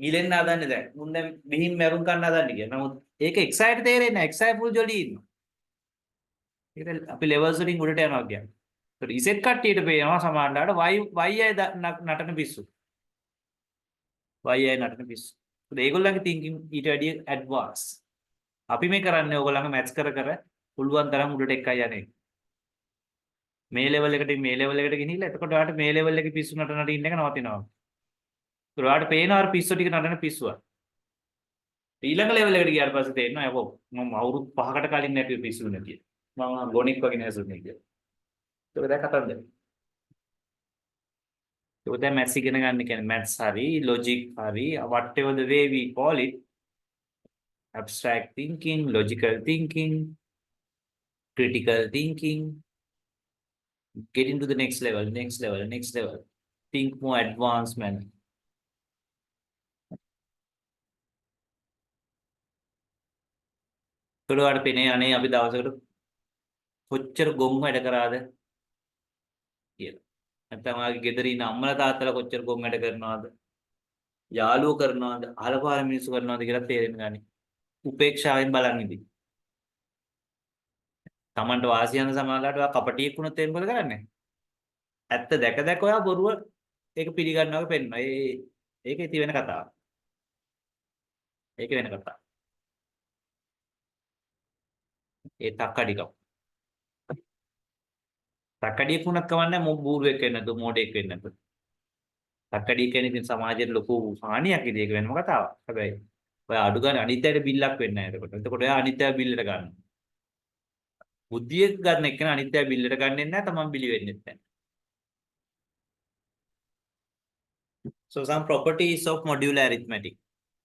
ගිලෙන්න හදන්නේ දැන්. මුන් දැන් මෙහින් මැරුම් කන්න හදන්නේ කියලා. නමුත් ඒක X අයට තේරෙන්නේ නැහැ. X අය full jolly ඉන්නවා. ඒකට අපි levels වලින් උඩට යනවා කියන්නේ. ඒතර Z කට්ටියට පේනවා සමානලාට Y අය නටන පිස්සු. Y අය නටන පිස්සු. ඒගොල්ලන්ගේ thinking ඊට වැඩිය ඇඩ්වාන්ස්. අපි මේ කරන්නේ ඕගොල්ලන්ගේ මැච් කර පුළුවන් තරම් උඩට එකයි යන්නේ. මේ ලෙවල් එකට මේ ලෙවල් එකට ගෙනිහිල්ලා එතකොට ඔයාලට මේ ලෙවල් එකේ පිස්සු නටන ඉන්න එක නවතිනවා. ඒත් ඔයාලට පේනවා අර පිස්සු ටික නටන පිස්සුව. ඊළඟ ලෙවල් එකට ගියාට පස්සේ තේරෙනවා යකෝ මම අවුරුදු 5කට කලින් නැති පිස්සු නේ කියලා. මම ගොනික් වගේ නැසුනේ කියලා. ඒක දැන් කතන්දර. ඒක දැන් මැත්ස් ඉගෙන ගන්න කියන්නේ මැත්ස් හරි ලොජික් හරි whatever the way we call it abstract thinking, logical thinking, critical thinking, get into the next level, next level, next level. Think more advanced manner. තොලවට පෙනේ අනේ අපි දවසකට කොච්චර ගොම් වැඩ කරාද කියලා. නැත්නම් ආගේ ගෙදර ඉන්න අම්මලා තාත්තලා කොච්චර ගොම් වැඩ කරනවද? යාළුවෝ කරනවද? අහලපාර මිනිස්සු කරනවද කියලා තේරෙන්න ගනි. උපේක්ෂාවෙන් බලන් ඉඳි. Tamanට වාසිය යන සමාජලාට ඔයා කපටියෙක් වුණොත් එම් මොකද කරන්නේ? ඇත්ත දැක ඔයා බොරුව ඒක පිළිගන්නවා වගේ පෙන්නනවා. ඒක ඉති වෙන කතාවක්. ඒක වෙන කතාවක්. ඒ තක්කඩිකම්. තක්කඩියෙක් වුණත් කවන්නේ බූරුවෙක් වෙන්න නැතු මොඩෙක් වෙන්න නැතු. තක්කඩිය කියන්නේ ඉතින් සමාජයට ලොකු හානියක් ඉතින් ඒක වෙනම කතාවක්. හැබැයි ඔයා අඩු ගන්න අනිත්‍යයට බිල්ලක් වෙන්නේ නැහැ එතකොට. එතකොට ඔයා අනිත්‍ය බිල්ලට ගන්නවා. බුද්ධිය ගන්න එක්කන අනිත්‍ය බිල්ලට ගන්නෙ නැහැ තමන් බිලි වෙන්නේ නැහැ. So some properties of modular arithmetic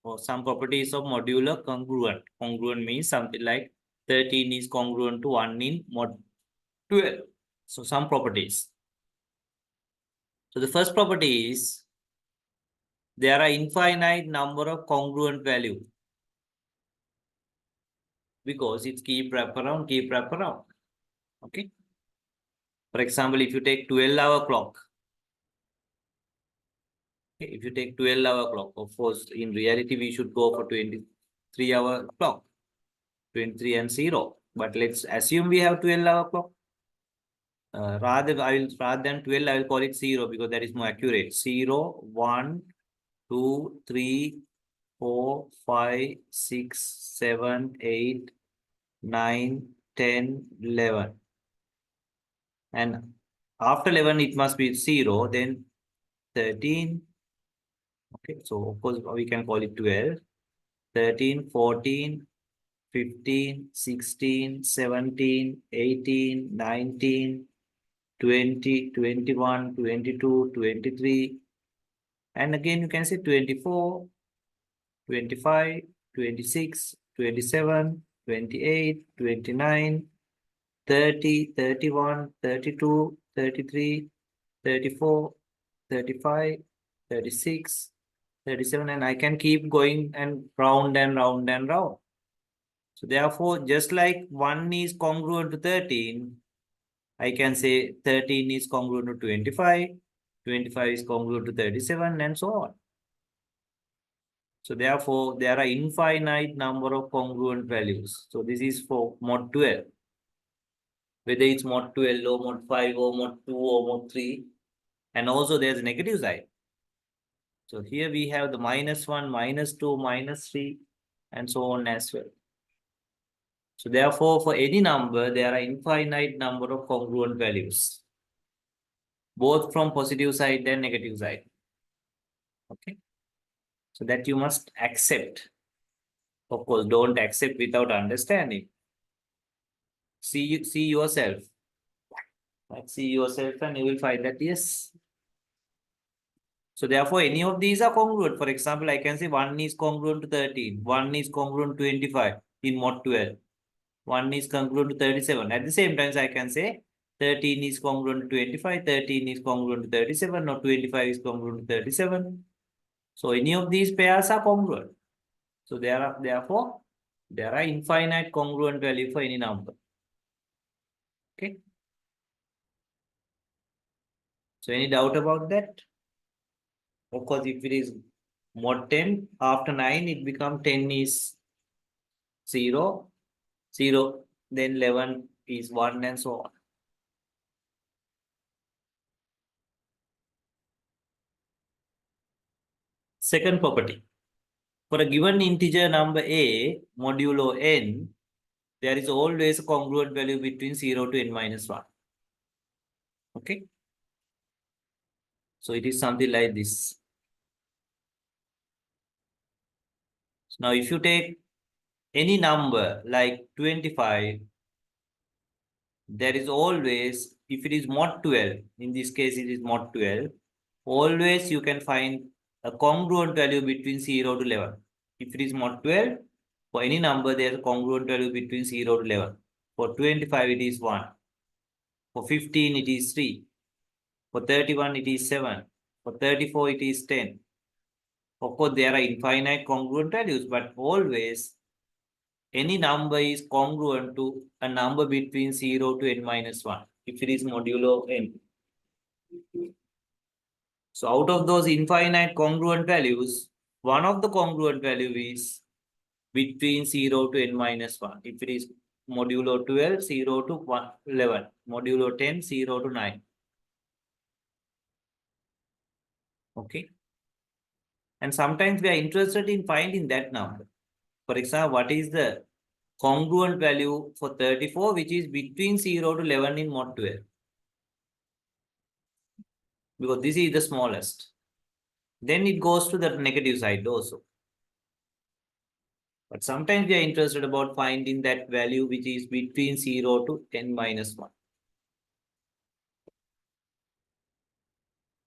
or some properties of modular congruent. Congruent means something like 13 is congruent to 1 in mod 12. So some properties. So the first property is there are infinite number of congruent value because it's keep wrap around. Okay. For example, if you take 12-hour clock, okay, if you take 12-hour clock, of course, in reality, we should go for 23-hour clock, 23 and 0. But let's assume we have 12-hour clock. Rather than 12, I will call it 0 because that is more accurate. 0, 1, 2, 3, 4, 5, 6, 7, 8, 9, 10, 11. And after 11, it must be 0, then 13. Okay, so of course, we can call it 12, 13, 14, 15, 16, 17, 18, 19, 20, 21, 22, 23. And again, you can say 24, 25, 26, 27, 28, 29, 30, 31, 32, 33, 34, 35, 36, 37, and I can keep going and round and round and round. So therefore, just like 1 is congruent to 13, I can say 13 is congruent to 25, 25 is congruent to 37, and so on. So therefore, there are infinite number of congruent values. So this is for mod 12. Whether it's mod 12 or mod 5 or mod 2 or mod 3. And also there's a negative side. So here we have the -1, -2, -3, and so on as well. So therefore, for any number, there are infinite number of congruent values, both from positive side and negative side. Okay. So that you must accept. Of course, don't accept without understanding. See yourself. Like, see yourself and you will find that yes. So therefore, any of these are congruent. For example, I can say 1 is congruent to 13, 1 is congruent to 25 in mod 12, 1 is congruent to 37. At the same time, I can say 13 is congruent to 25, 13 is congruent to 37, or 25 is congruent to 37. So any of these pairs are congruent. So therefore, there are infinite congruent value for any number. Okay. So any doubt about that? Of course, if it is mod 10, after 9, it becomes 10 is 0, 0, then 11 is 1, and so on. Second property. For a given integer number a, modulo n, there is always a congruent value between 0 to n minus 1. Okay. So it is something like this. So now if you take any number like 25, there is always, if it is mod 12, in this case it is mod 12, always you can find a congruent value between 0 to 11. If it is mod 12, for any number, there is a congruent value between 0 to 11. For 25, it is 1. For 15, it is 3. For 31, it is 7. For 34, it is 10. Of course, there are infinite congruent values, but always any number is congruent to a number between 0 to n minus 1, if it is modulo n. So out of those infinite congruent values, one of the congruent value is between 0 to n minus 1. If it is modulo 12, 0 to 1, 11. Modulo 10, 0 to 9. Okay. And sometimes we are interested in finding that number. For example, what is the congruent value for 34, which is between 0 to 11 in mod 12? Because this is the smallest. Then it goes to the negative side also. But sometimes we are interested about finding that value which is between 0 to n minus 1.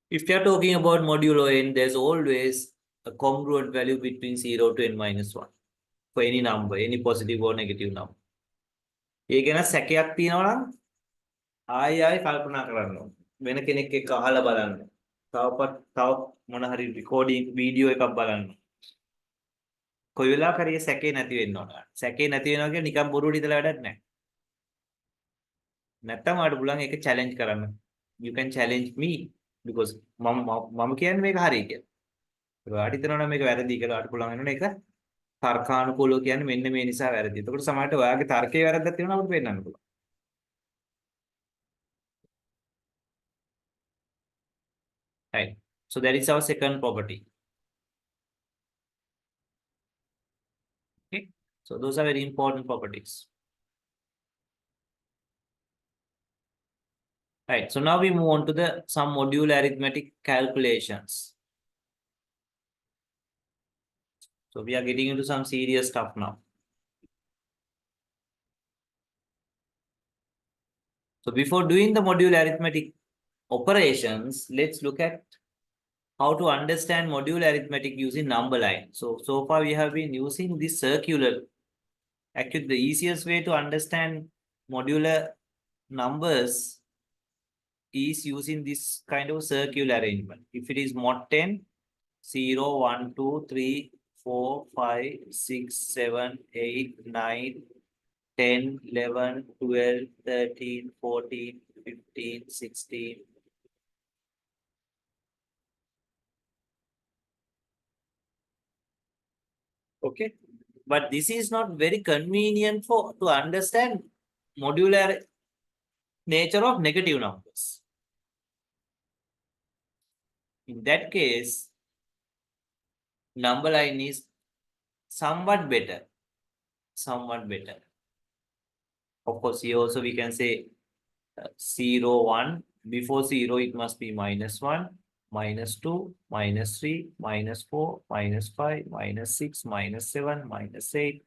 If we are talking about modulo n, there's always a congruent value between 0 to n minus 1 for any number, any positive or negative number. ඒ ගැන සැකයක් තියෙනවා නම් ආයෙ කල්පනා කරන්න ඕනේ. වෙන කෙනෙක් එක්ක අහලා බලන්න. තව මොන හරි recording video එකක් බලන්න. කොයි වෙලාවක හරි සැකේ නැති වෙන්න ඕන. සැකේ නැති වෙනවා කියන්නේ නිකන් බොරුවට හිතලා වැඩක් නැහැ. නැත්තම් ආඩ පුළුවන් ඒක challenge කරන්න. You can challenge me because මම කියන්නේ මේක හරි කියලා. ඔයාට හිතනවා නම් මේක වැරදි කියලා ඔයාට පුළුවන් වෙනවනේ ඒක තර්කානුකූලව කියන්නේ මෙන්න මේ නිසා වැරදි. එතකොට සමහරට ඔයාගේ තර්කයේ වැරද්දක් තියෙනවා අපිට පෙන්නන්න පුළුවන්. Right. So that is our second property. Okay. So those are very important properties. Right. So now we move on to some modular arithmetic calculations. So we are getting into some serious stuff now. So before doing the modular arithmetic operations, let's look at how to understand modular arithmetic using number line. So far we have been using this circular Actually, the easiest way to understand modular numbers is using this kind of circular arrangement. If it is mod 10, 0, 1, 2, 3, 4, 5, 6, 7, 8, 9, 10, 11, 12, 13, 14, 15, 16. Okay. But this is not very convenient for to understand modular nature of negative numbers. In that case, number line is somewhat better. Somewhat better. Of course, here also we can say 0, 1. Before 0, it must be -1, -2, -3, -4, -5, -6, -7, -8,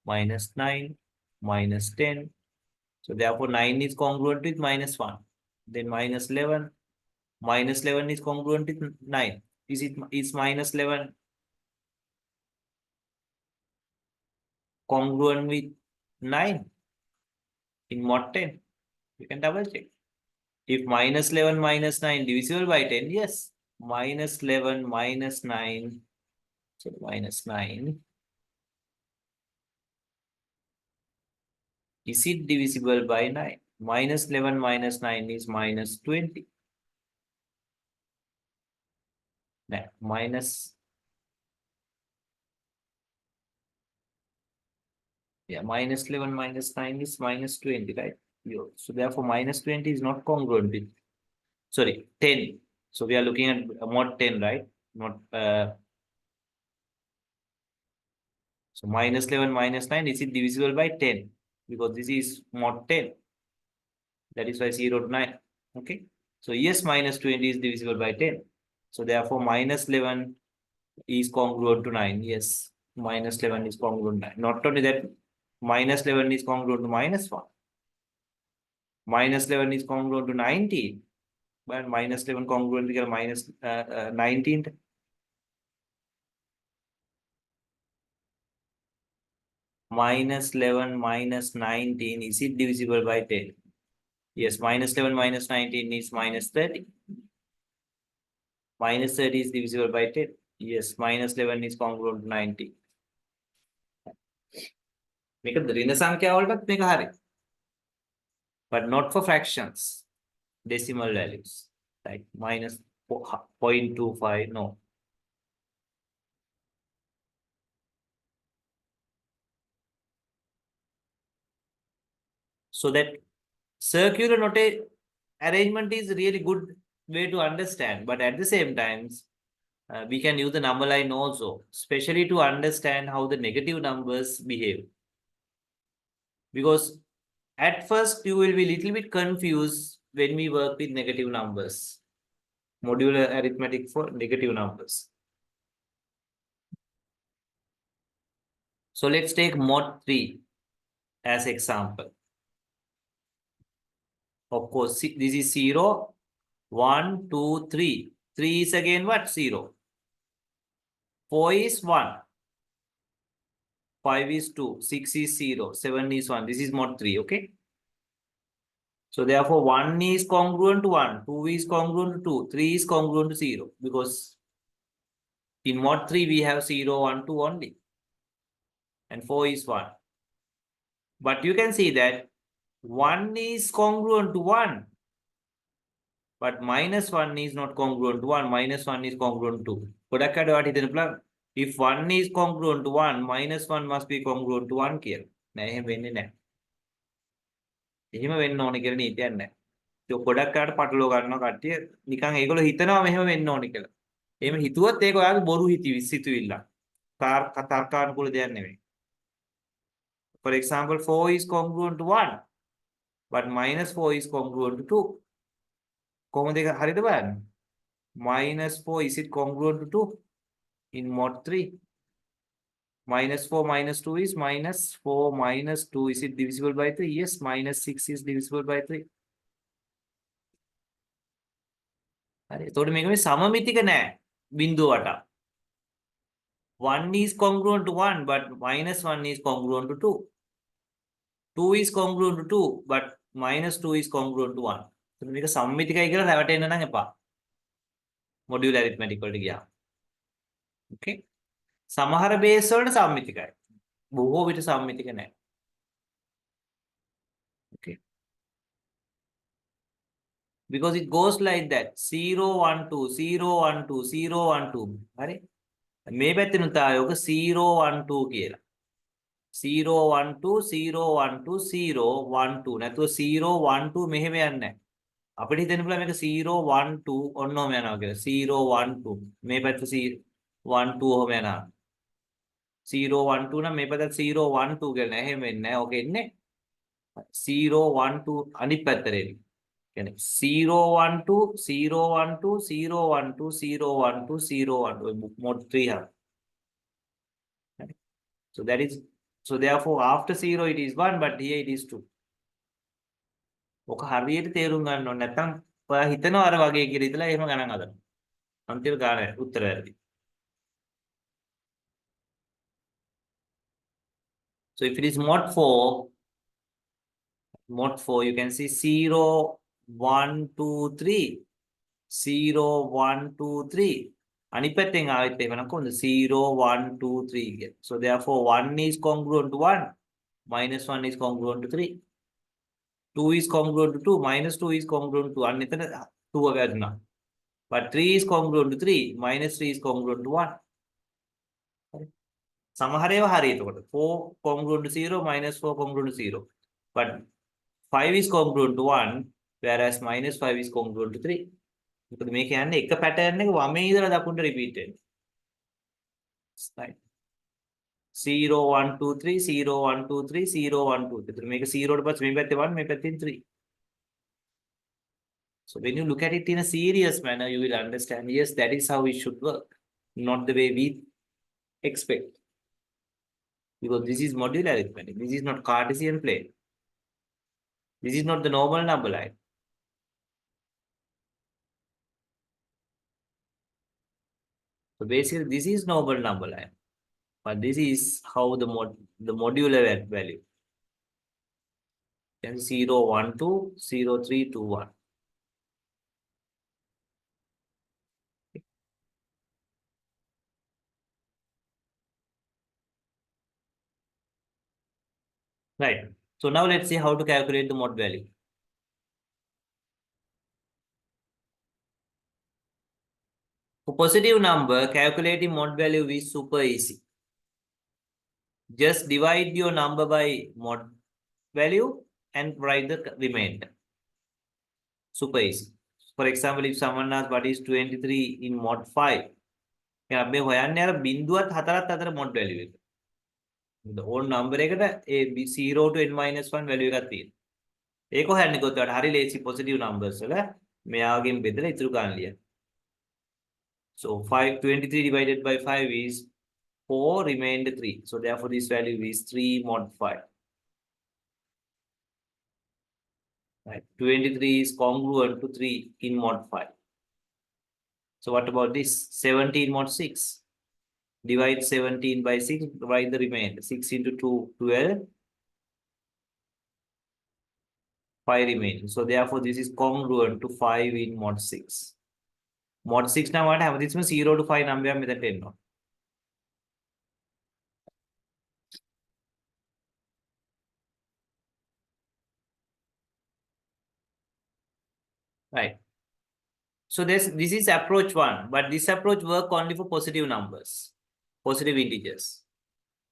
-9, -10. So therefore, 9 is congruent with -1. Then -11. -11 is congruent with 9. Is -11 congruent with 9 in mod 10? You can double check. If -11 -9 divisible by 10, yes. -11 -9. So -9. Is it divisible by 9? -11 -9 is -20. That -11 -9 is -20, right? So therefore, -20 is not congruent with, sorry, 10. So we are looking at mod 10, right? Not so -11 -9, is it divisible by 10? Because this is mod 10. That is why 0 to 9. Okay. So yes, -20 is divisible by 10. So therefore, -11 is congruent to 9. Yes, -11 is congruent to 9. Not only that, -11 is congruent to -1. -11 is congruent to 19. But -11 congruent to -19. -11 -19, is it divisible by 10? Yes, -11 -19 is -30. -30 is divisible by 10. Yes, -11 is congruent to 90. මේක ඍණ සංඛ්‍යාවලටත් මේක හරි. But not for fractions. Decimal values. Like -0.25. No. So that circular arrangement is really good way to understand. But at the same time, we can use the number line also, especially to understand how the negative numbers behave. Because at first you will be a little bit confused when we work with negative numbers. Modular arithmetic for negative numbers. So let's take mod 3 as example. Of course, this is 0, 1, 2, 3. 3 is again what? 0. 4 is 1. 5 is 2. 6 is 0. 7 is 1. This is mod 3, okay? So therefore, 1 is congruent to 1. 2 is congruent to 2. 3 is congruent to 0. Because in mod 3, we have 0, 1, 2 only. And 4 is 1. But you can see that 1 is congruent to 1. But -1 is not congruent to 1. -1 is congruent to 2. If 1 is congruent to 1, -1 must be congruent to 1 here. එහෙම වෙන්නේ නැහැ. එහෙම වෙන්න ඕනේ කියලා නීතියක් නැහැ. ඒක ගොඩක් අයට පටලවා ගන්නවා කට්ටිය. නිකන් ඒගොල්ලෝ හිතනවා මෙහෙම වෙන්න ඕනේ කියලා. එහෙම හිතුවොත් ඒක ඔයාගේ බොරු සිතුවිල්ල. තර්කානුකූල දෙයක් නෙවෙයි. For example, 4 is congruent to 1, but -4 is congruent to 2. කොහොමද ඒක හරිද බලන්න? -4, is it congruent to 2 in mod 3? -4 -2 is -4 -2. Is it divisible by 3? Yes, -6 is divisible by 3. හරි. එතකොට මේක මේ සමමිතික නෑ බිඳුවට. 1 is congruent to 1, but -1 is congruent to 2. 2 is congruent to 2, but minus 2 is congruent to 1. So මේක සම්මිතිකයි කියලා රැවටෙන්න නම් එපා. Modular arithmetic වලට ගියා. Okay. සමහර බේස් වලට සම්මිතිකයි. බොහෝ විට සම්මිතික නැහැ. Okay. Because it goes like that. 0 1 2 0 1 2 0 1 2. හරි. මේ පැත්තෙනුත් ආයෝක 0 1 2 කියලා. 0 1 2 0 1 2 0 1 2. නැතුව 0 1 2 මෙහෙම යන්නේ නැහැ. අපිට හිතෙන්න පුළුවන් මේක 0 1 2 ඔන්නෝම යනවා කියලා. 0 1 2. මේ පැත්ත 1 2 ඔහම යනවා. 0 1 2 නම් මේ පැත්තට 0 1 2 කියලා නෑ. එහෙම වෙන්නේ නැහැ. ඕක එන්නේ 0 1 2 අනිත් පැත්තට එන්නේ. කියන්නේ 0 1 2 0 1 2 0 1 2 0 1 2 0 1 2 mod 3 have. So that is, so therefore after 0 it is 1, but here it is 2. ඔක හරියට තේරුම් ගන්න ඕනේ නැත්නම් ඔයා හිතනවා අර වගේ කියලා ඉතලා එහෙම ගණන් හදනවා. අන්තිම ගානේ උත්තර වැරදි. So if it is mod 4 you can see 0 1 2 3 0 1 2 3 අනිත් පැත්තෙන් ආවෙත් එහෙම නම් කොහොමද 0 1 2 3 කියන. So therefore 1 is congruent to 1, minus 1 is congruent to 3. 2 is congruent to 2, minus 2 is congruent to 1. එතන 2 වැදුනා. But 3 is congruent to 3, minus 3 is congruent to 1. හරි. සමහර ඒවා හරි එතකොට 4 congruent to 0, minus 4 congruent to 0. But 5 is congruent to 1, whereas minus 5 is congruent to 3. මොකද මේක යන්නේ එක pattern එක වමේ ඉඳලා දකුණට repeat වෙන්නේ. Right. 0 1 2 3 0 1 2 3 0 1 2 3. එතකොට මේක 0 ට පස්සේ මේ පැත්තේ 1 මේ පැත්තෙන් 3. So when you look at it in a serious manner, you will understand, yes, that is how it should work, not the way we expect. Because this is modular arithmetic. This is not Cartesian plane. This is not the normal number line. So basically, this is normal number line. But this is how the modular value. 0 1 2 0 3 2 1. Right. So now let's see how to calculate the mod value. For positive number, calculating mod value is super easy. Just divide your number by mod value and write the remainder. Super easy. For example, if someone asks what is 23 in mod 5, අපි හොයන්නේ අර බිඳුවත් හතරත් අතර mod value එක. the old number එකට ඒ 0 to n minus 1 value එකක් තියෙනවා. ඒක හොයන්නේ කොහොමද? හරි lazy positive numbers වල මෙයාගෙන් බෙදලා ඉතුරු ගන්න ලියන්න. So 23 divided by 5 is 4, remainder 3. So therefore this value is 3 mod 5. Right. 23 is congruent to 3 in mod 5. So what about this? 17 mod 6. Divide 17 by 6, write the remainder. 6 into 2, 12. 5 remaining. So therefore this is congruent to 5 in mod 6. Mod 6 now what happens? This means 0 to 5 number method 10. Right. So this is approach 1, but this approach work only for positive numbers, positive integers.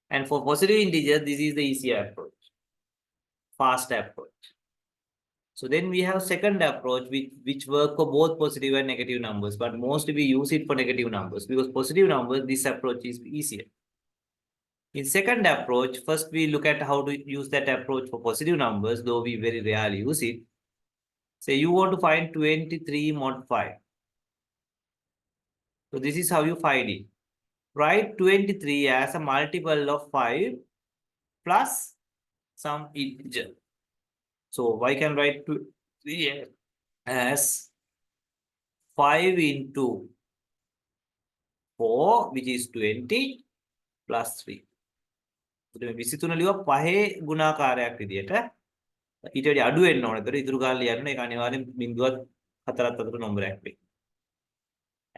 And for positive integers, this is the easier approach, fast approach. So then we have second approach which work for both positive and negative numbers, but mostly we use it for negative numbers because positive numbers, this approach is easier. In second approach, first we look at how to use that approach for positive numbers, though we very rarely use it. Say you want to find 23 mod 5. So this is how you find it. Write 23 as a multiple of 5 plus some integer. So I can write 23 as 5 into 4, which is 20 plus 3. 23 ලියුවා පහේ ගුණාකාරයක් විදියට ඊට වඩා අඩු වෙන්න ඕනේ. ඒතර ඉතුරු ගාන ලියන්න ඒක අනිවාර්යෙන් බිඳුවත් හතරත් අතර නම්බරයක් වෙයි.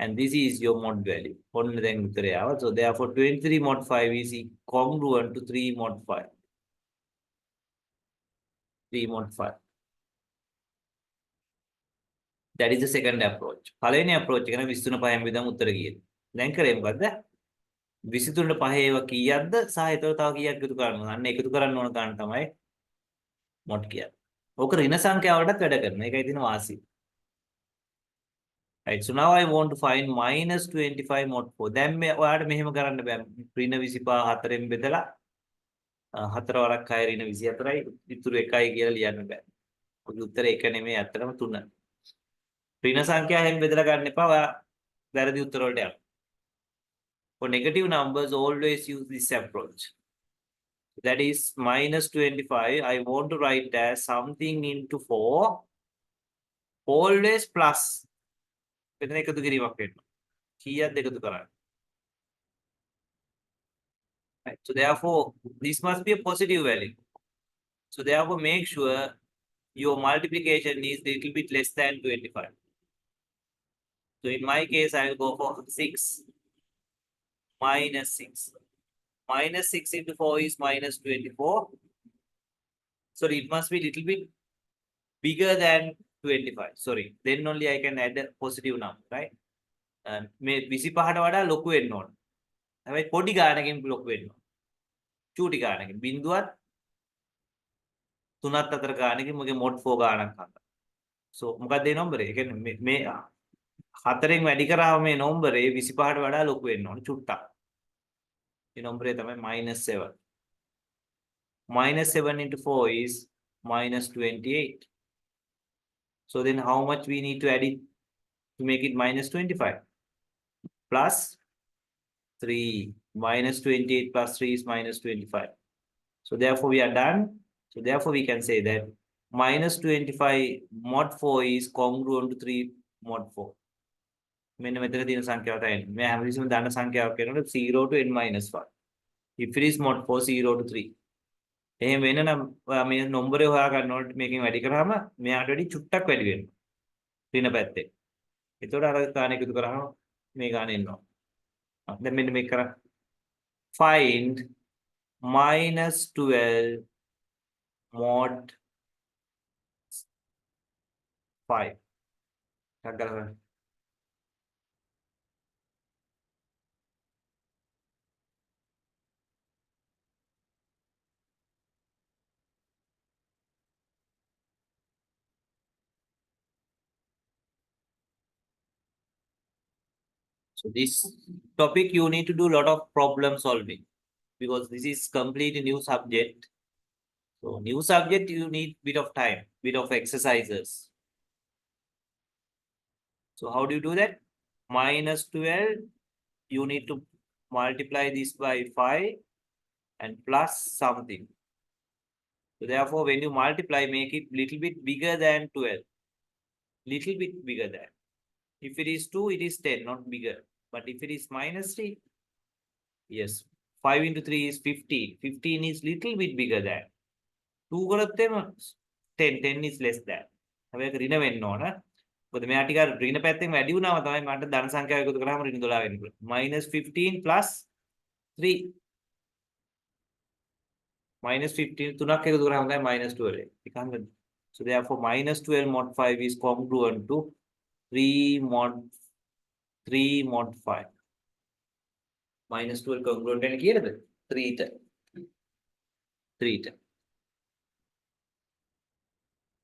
And this is your mod value. ඔන්න දැන් උත්තරය ආවා. So therefore 23 mod 5 is congruent to 3 mod 5. 3 mod 5. That is the second approach. පළවෙනි approach එක නම් 23 පහෙන් බෙදමු උත්තර කීයද? දැන් කරේ මොකද්ද? 23 පහේ ඒවා කීයක්ද සහ ඒතර තව කීයක් එකතු කරනවද? අන්න එකතු කරන්න ඕන ගන්න තමයි mod කියන්නේ. ඕක ඍණ සංඛ්‍යාවලටත් වැඩ කරනවා. ඒකයි තියෙන වාසිය. Right, so now I want to find minus 25 mod 4. දැන් මේ ඔයාලට මෙහෙම කරන්න බෑ. ඍණ 25 හතරෙන් බෙදලා හතර වරක් 6 ඍණ 24යි ඉතුරු 1යි කියලා ලියන්න බෑ. ඔගේ උත්තරේ 1 නෙමෙයි අතරම 3. ඍණ සංඛ්‍යාවෙන් බෙදලා ගන්න එපා. ඔයා වැරදි උත්තර වලට යන්න. For negative numbers always use this approach. That is minus 25. I want to write as something into 4. Always plus. මෙතන එකතු කිරීමක් වෙනවා. කීයක්ද එකතු කරන්නේ? Right. So therefore, this must be a positive value. So therefore, make sure your multiplication is a little bit less than 25. So in my case, I will go for 6 minus 6. Minus 6 into 4 is minus 24. So it must be a little bit bigger than 25. Sorry. Then only I can add a positive number, right? මේ 25ට වඩා ලොකු වෙන්න ඕන. හැබැයි පොඩි ගානකින් ලොකු වෙන්න ඕන. චූටි ගානකින් බිඳුවත් තුනත් අතර ගානකින් මගේ mod 4 ගානක් හදන්න. So මොකක්ද මේ නම්බරේ? ඒ කියන්නේ මේ හතරෙන් වැඩි කරාම මේ නම්බරේ 25ට වඩා ලොකු වෙන්න ඕන චුට්ටක්. මේ නම්බරේ තමයි -7. -7 into 4 is -28. So then how much we need to add it to make it -25? Plus 3. -28 plus 3 is -25. So therefore we are done. So therefore we can say that -25 mod 4 is congruent to 3 mod 4. මෙන්න මෙතන තියෙන සංඛ්‍යාව තමයි. මේ හැමතිස්සෙම දන්න සංඛ්‍යාවක් වෙනකොට 0 to n minus 1. If it is mod 4 0 to 3. එහෙම වෙන නම් මේ නම්බරේ හොයා ගන්නකොට මේකෙන් වැඩි කරාම මෙයාට වැඩි චුට්ටක් වැඩි වෙනවා. ඍණ පැත්තේ. ඒතකොට අර ගාන එකතු කරාම මේ ගාන එනවා. දැන් මෙන්න මේක කරා. Find -12 mod 5. ටක් ගාලා. So this topic you need to do a lot of problem solving because this is completely new subject. So new subject you need bit of time, bit of exercises. So how do you do that? -12 you need to multiply this by 5 and plus something. So therefore when you multiply make it little bit bigger than 12. Little bit bigger than. If it is 2, it is 10, not bigger. But if it is -3, yes, 5 into 3 is 15. 15 is little bit bigger than. 2 කරොත් එම 10. 10 is less than. හැබැයි ඒක ඍණ වෙන්න ඕන. මොකද මෙයා ටික ඍණ පැත්තෙන් වැඩි වුණාම තමයි මට ධන සංඛ්‍යාව එකතු කරාම ඍණ 12 වෙන්න පුළුවන්. -15 plus 3. -15 තුනක් එකතු කරාම තමයි -12 එක. ඒක හරිද? So therefore -12 mod 5 is congruent to 3 mod 5. -12 congruent වෙන කීයද? 3ට. 3ට.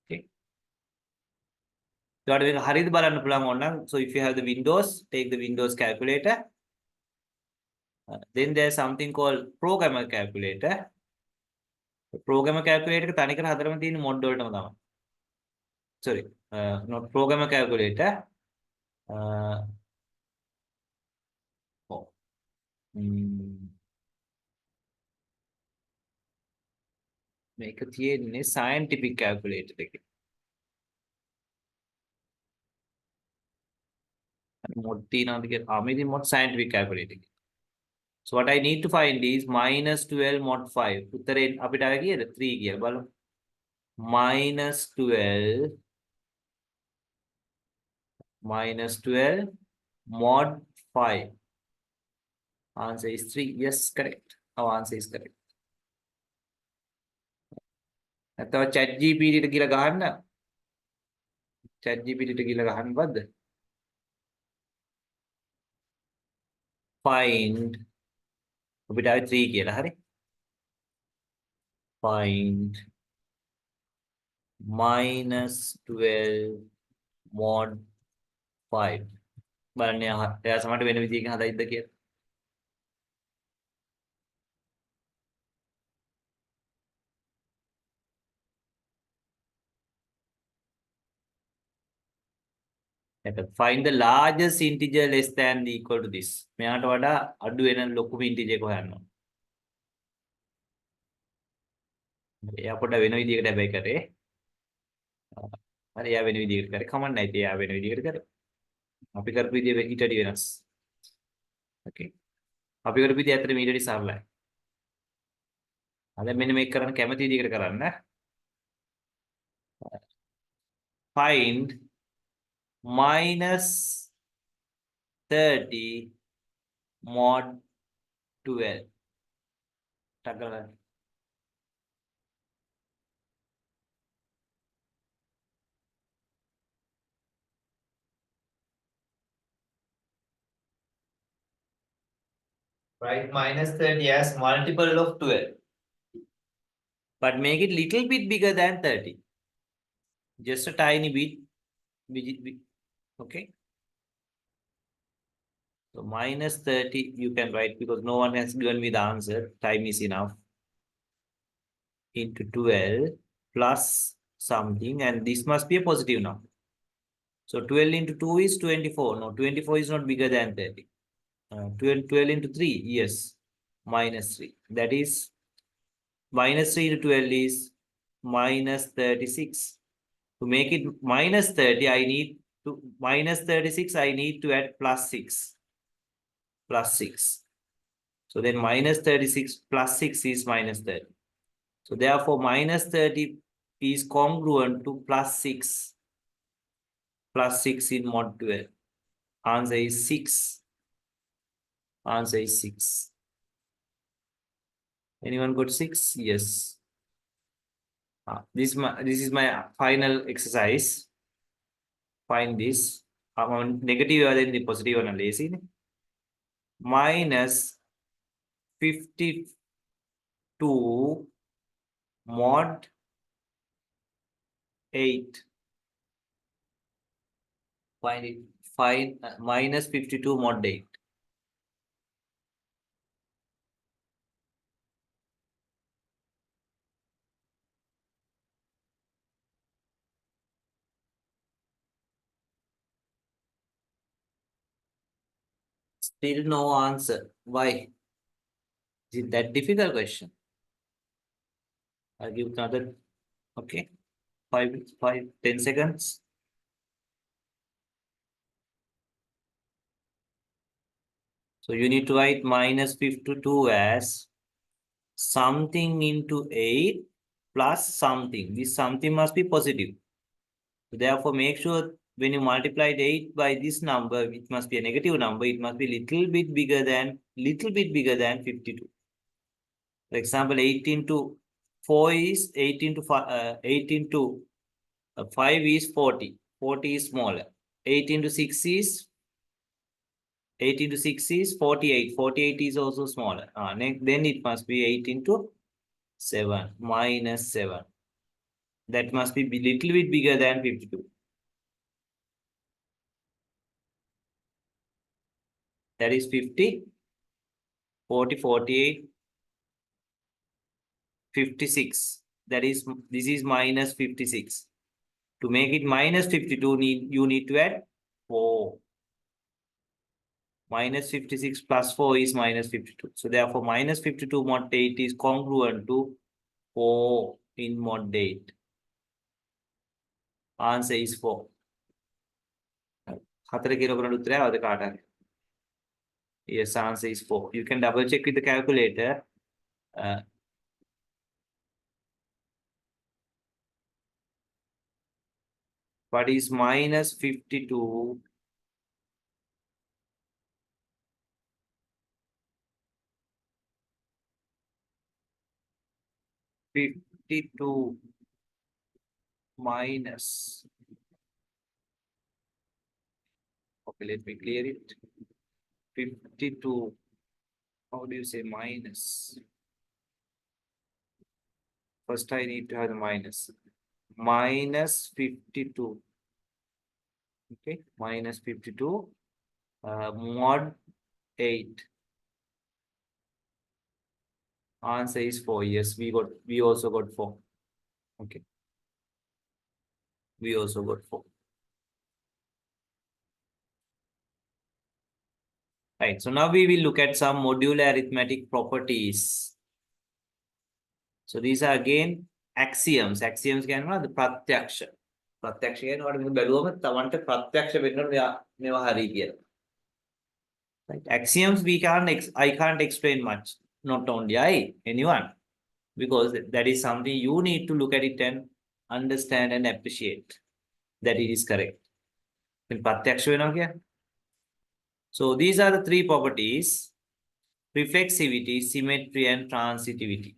Okay. ඊට මේක හරියද බලන්න පුළුවන් ඕනනම් so if you have the windows take the windows calculator. Then there's something called programmer calculator. Programmer calculator එක තනිකර හතරම තියෙන mod වලටම තමයි. Sorry, not programmer calculator. මේක තියෙන්නේ scientific calculator එකේ. mod තියෙනවද කියලා මේ ඉතින් mod scientific calculator එකේ. So what I need to find is minus 12 mod 5. උත්තරේ අපිට ආවේ කීයද? 3 කියලා බලමු. -12 mod 5. Answer is 3. Yes, correct. Our answer is correct. නැත්නම් chat GPT ට කියලා ගහන්න. chat GPT ට කියලා ගහන්න බද්ද? Find අපිට ආවේ 3 කියලා. හරි. Find -12 mod 5. බලන්න එයා සමහරට වෙන විදිහකින් හදයිද කියලා. Find the largest integer less than equal to this. මෙයාට වඩා අඩු වෙන ලොකුම integer එක හොයන්න ඕන. එයා පොඩ්ඩ වෙන විදිහකට හැබැයි කරේ. හරි එයා වෙන විදිහකට කරේ. කමක් නැහැ. එයා වෙන විදිහකට කරේ. අපි කරපු විදිහ ඊට වඩා වෙනස්. Okay. අපි කරපු විදිහ ඇත්තට ඊට වඩා සරලයි. අද මෙන්න මේක කරන්න කැමති විදිහකට කරන්න. Find -30 mod 12. Tagalan. Write -30 as multiple of 12. But make it little bit bigger than 30. Just a tiny bit. Okay. So -30 you can write because no one has given me the answer. Time is enough. Into 12 plus something, and this must be a positive number. So 12 into 2 is 24. No, 24 is not bigger than 30. 12 into 3, yes, -3. That is -3 into 12 is -36. To make it -30, I need to -36. I need to add +6. +6. So then -36 plus 6 is -30. So therefore -30 is congruent to +6. +6 in mod 12. Answer is 6. Answer is 6. Anyone got 6? Yes. This is my final exercise. Find this. Negative and then the positive one lazy. -52 mod 8. Find it. Find -52 mod 8. Still no answer. Why? Is it that difficult question? I'll give another. Okay. 10 seconds. So you need to write -52 as something into 8 plus something. This something must be positive. So therefore, make sure when you multiply 8 by this number, it must be a negative number. It must be little bit bigger than 52. For example, 8 into 4 is 8 into 5, 8 into 5 is 40. 40 is smaller. 8 into 6 is 48. 48 is also smaller. Then it must be 8 into 7 -7. That must be little bit bigger than 52. That is 50, 40, 48, 56. That is, this is -56. To make it -52, you need to add 4. -56 plus 4 is -52. So therefore, -52 mod 8 is congruent to 4 in mod 8. Answer is 4. 4 කියලා කරන උත්තරය අවද කාට හරි. Yes, answer is 4. You can double check with the calculator. What is minus 52? Minus. Okay, let me clear it. 52. How do you say minus? First, I need to have the minus. Minus 52. Okay, minus 52. Mod 8. Answer is 4. Yes, we also got 4. Okay. We also got 4. Right. So now we will look at some modular arithmetic properties. So these are again axioms. Axioms can be the pratyaksha. Pratyaksha කියන්නේ what මේ බැලුවම තමන්ට ප්‍රත්‍යක්ෂ වෙන්න මේවා හරි කියලා. Right. Axioms I can't explain much. Not only I, anyone. Because that is something you need to look at it and understand and appreciate that it is correct. ප්‍රත්‍යක්ෂ වෙනවා කියන්නේ. So these are the 3 properties: reflexivity, symmetry, and transitivity.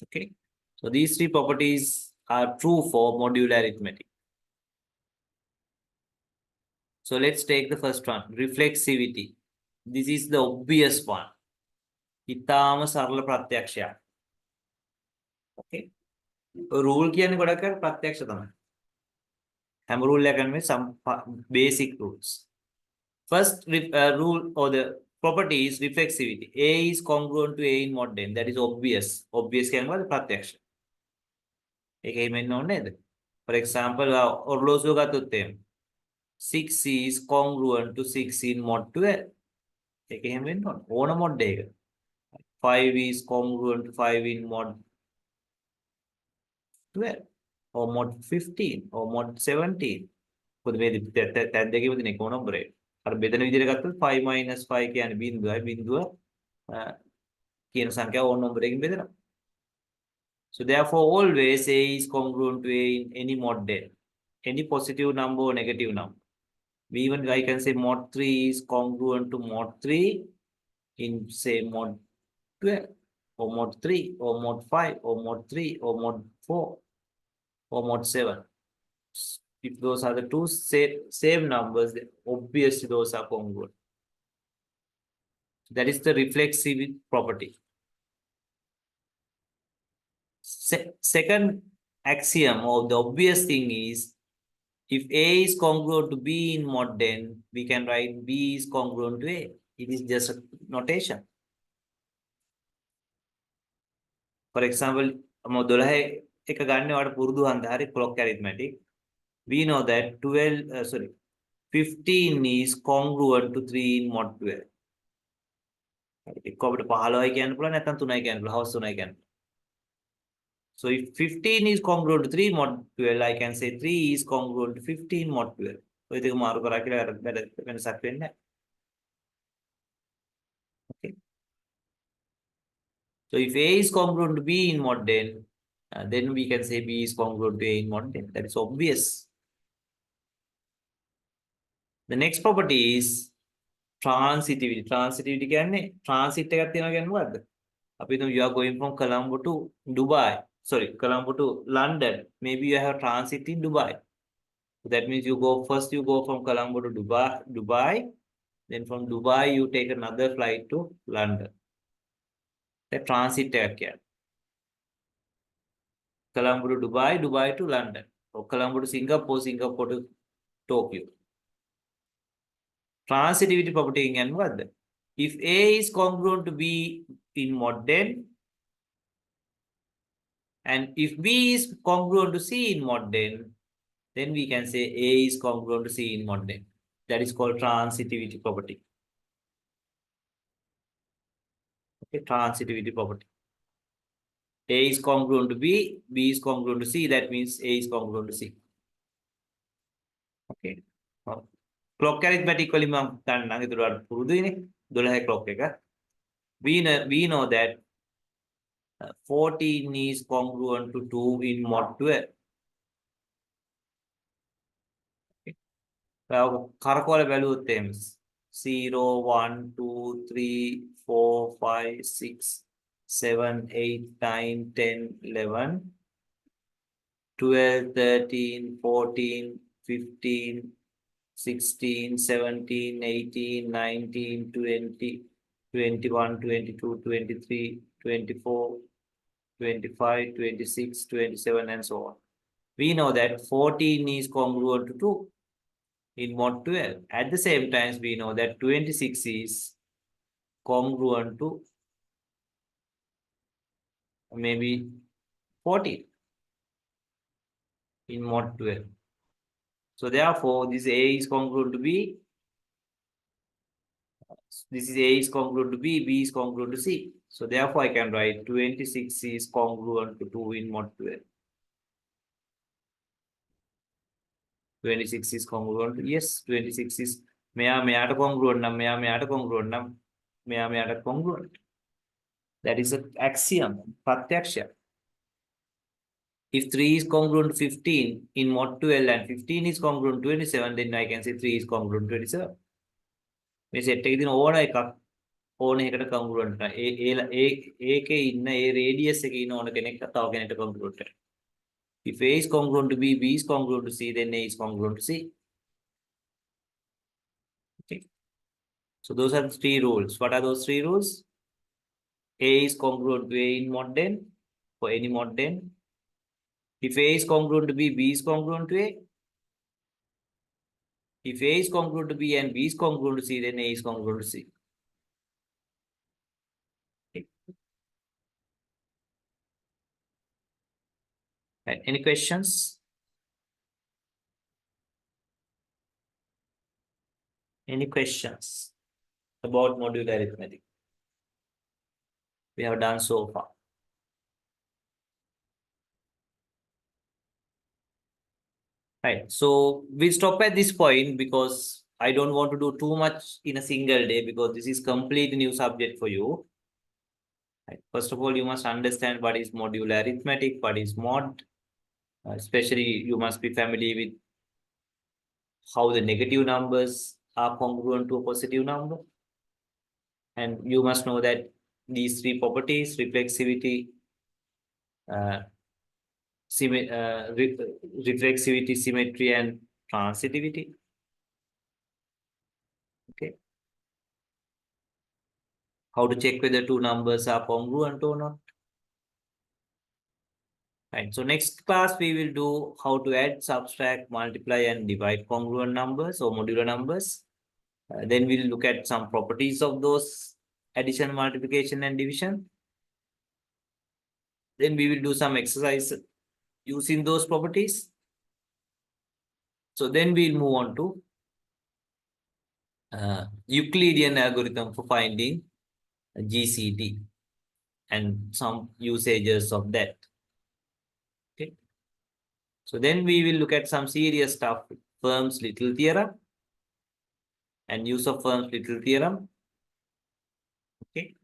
Okay. So these 3 properties are true for modular arithmetic. So let's take the first one, reflexivity. This is the obvious one. ඉතාම සරල ප්‍රත්‍යක්ෂයක්. Okay. Rule කියන්නේ ගොඩක් අය ප්‍රත්‍යක්ෂ තමයි. හැම rule එකක්ම some basic rules. First rule or the property is reflexivity. A is congruent to A in mod n. That is obvious. Obvious කියන්නේ මොකද? ප්‍රත්‍යක්ෂ. ඒක එහෙම වෙන්න ඕනේ නේද? For example, ඔරලෝසුව ගත්තොත් එහෙම 6 is congruent to 6 in mod 12. ඒක එහෙම වෙන්න ඕනේ. ඕන mod එක. 5 is congruent to 5 in mod 12 or mod 15 or mod 17. මොකද මේ තැන් දෙකේ වදින එක නම්බරේ. අර බෙදෙන විදිහට ගත්තොත් 5 minus 5 කියන්නේ බිඳුවයි බිඳුව කියන සංඛ්‍යාව ඕන නම්බර් එකකින් බෙදෙනවා. So therefore always A is congruent to A in any mod n. Any positive number or negative number. Even I can say mod 3 is congruent to mod 3 in say mod 12 or mod 3 or mod 5 or mod 3 or mod 4 or mod 7. If those are the 2 same numbers, then obviously those are congruent. That is the reflexive property. Second axiom or the obvious thing is, if A is congruent to B in mod n, we can write B is congruent to A. It is just a notation. For example, Modular එක ගන්න ඔයාලට පුරුදු හන්ද හරි clock arithmetic. We know that 15 is congruent to 3 in mod 12. එක්ක අපිට 15යි කියන්න පුළුවන් නැත්නම් 3යි කියන්න පුළුවන්. හවස් 3යි කියන්න. So if 15 is congruent to 3 mod 12, I can say 3 is congruent to 15 mod 12. ඔය දෙක මාරු කරා කියලා වෙනසක් වෙන්නේ නැහැ. Okay. So if A is congruent to B in mod n, then we can say B is congruent to A in mod n. That is obvious. The next property is transitivity. Transitivity කියන්නේ transit එකක් තියෙනවා කියන්නේ මොකද්ද? අපි හිතමු you are going from Colombo to Dubai. Sorry, Colombo to London. Maybe you have transit in Dubai. So that means you go from Colombo to Dubai. Then from Dubai you take another flight to London. That transit එකක් කියන්නේ. Colombo to Dubai, Dubai to London. Or Colombo to Singapore, Singapore to Tokyo. Transitivity property again what? If A is congruent to B in mod n, and if B is congruent to C in mod n, then we can say A is congruent to C in mod n. That is called transitivity property. Okay, transitivity property. A is congruent to B, B is congruent to C, that means A is congruent to C. Okay. clock arithmetic වලින් මම ගන්නම්. ඒකට පුරුදුයිනේ 12 clock එක. We know that 14 is congruent to 2 in mod 12. කරකවල බැලුවොත් එහෙම 0 1 2 3 4 5 6 7 8 9 10 11 12 13 14 15 16 17 18 19 20 21 22 23 24 25 26 27 and so on. We know that 14 is congruent to 2 in mod 12. At the same time, we know that 26 is congruent to maybe 14 in mod 12. So therefore, this A is congruent to B. This is A is congruent to B, B is congruent to C. So therefore, I can write 26 is congruent to 2 in mod 12. 26 is congruent. Yes, 26 is මෙයාට congruent නම් මෙයාට congruent නම් මෙයාට congruent. That is an axiom, pratyakshya. If 3 is congruent to 15 in mod 12 and 15 is congruent to 27, then I can say 3 is congruent to 27. මේ set එකේ තියෙන ඕන එකක් ඕන එකකට congruent නැහැ. ඒකේ ඉන්න ඒ radius එකේ ඉන්න ඕන කෙනෙක් තව කෙනෙක්ට congruent වෙනවා. If A is congruent to B, B is congruent to C, then A is congruent to C. Okay. So those are the 3 rules. What are those 3 rules? A is congruent to A in mod n for any mod n. If A is congruent to B, B is congruent to A. If A is congruent to B and B is congruent to C, then A is congruent to C. Okay. Right. Any questions? Any questions about modular arithmetic? We have done so far. Right. So we stop at this point because I don't want to do too much in a single day because this is completely new subject for you. Right. First of all, you must understand what is modular arithmetic, what is mod. Especially, you must be familiar with how the negative numbers are congruent to a positive number. And you must know that these 3 properties, reflexivity, reflexivity, symmetry, and transitivity. Okay. How to check whether 2 numbers are congruent or not. Right. So next class we will do how to add, subtract, multiply, and divide congruent numbers or modular numbers. Then we'll look at some properties of those addition, multiplication, and division. Then we will do some exercise using those properties. So then we'll move on to Euclidean algorithm for finding GCD and some usages of that. Okay. So then we will look at some serious stuff, Firm's little theorem and use of Firm's little theorem. Okay.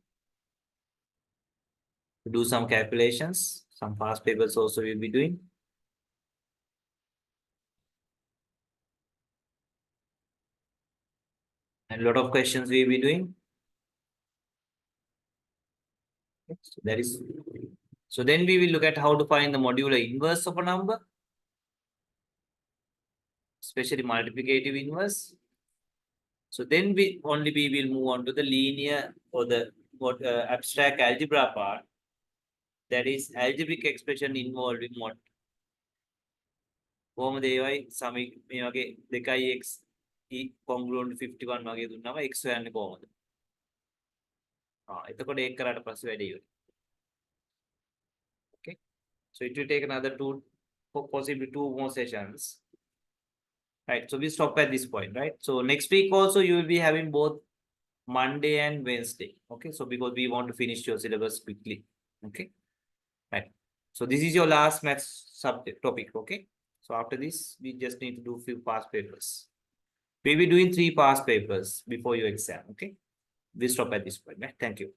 To do some calculations, some past papers also we'll be doing. And a lot of questions we'll be doing. So that is. So then we will look at how to find the modular inverse of a number, especially multiplicative inverse. So then we will move on to the linear or the abstract algebra part. That is algebraic expression involving mod. කොහොමද ඒවයි සමි මේ වගේ 2x congruent 51 වගේ දුන්නාම x හොයන්නේ කොහොමද? එතකොට ඒක කරාට පස්සේ වැඩේ ඉවරයි. Okay. So it will take another 2, possibly 2 more sessions. Right. So we stop at this point, right? So next week also you will be having both Monday and Wednesday. Okay. So because we want to finish your syllabus quickly. Okay. Right. So this is your last maths subject topic. Okay. So after this, we just need to do few past papers. We'll be doing 3 past papers before your exam. Okay. We stop at this point. Right? Thank you.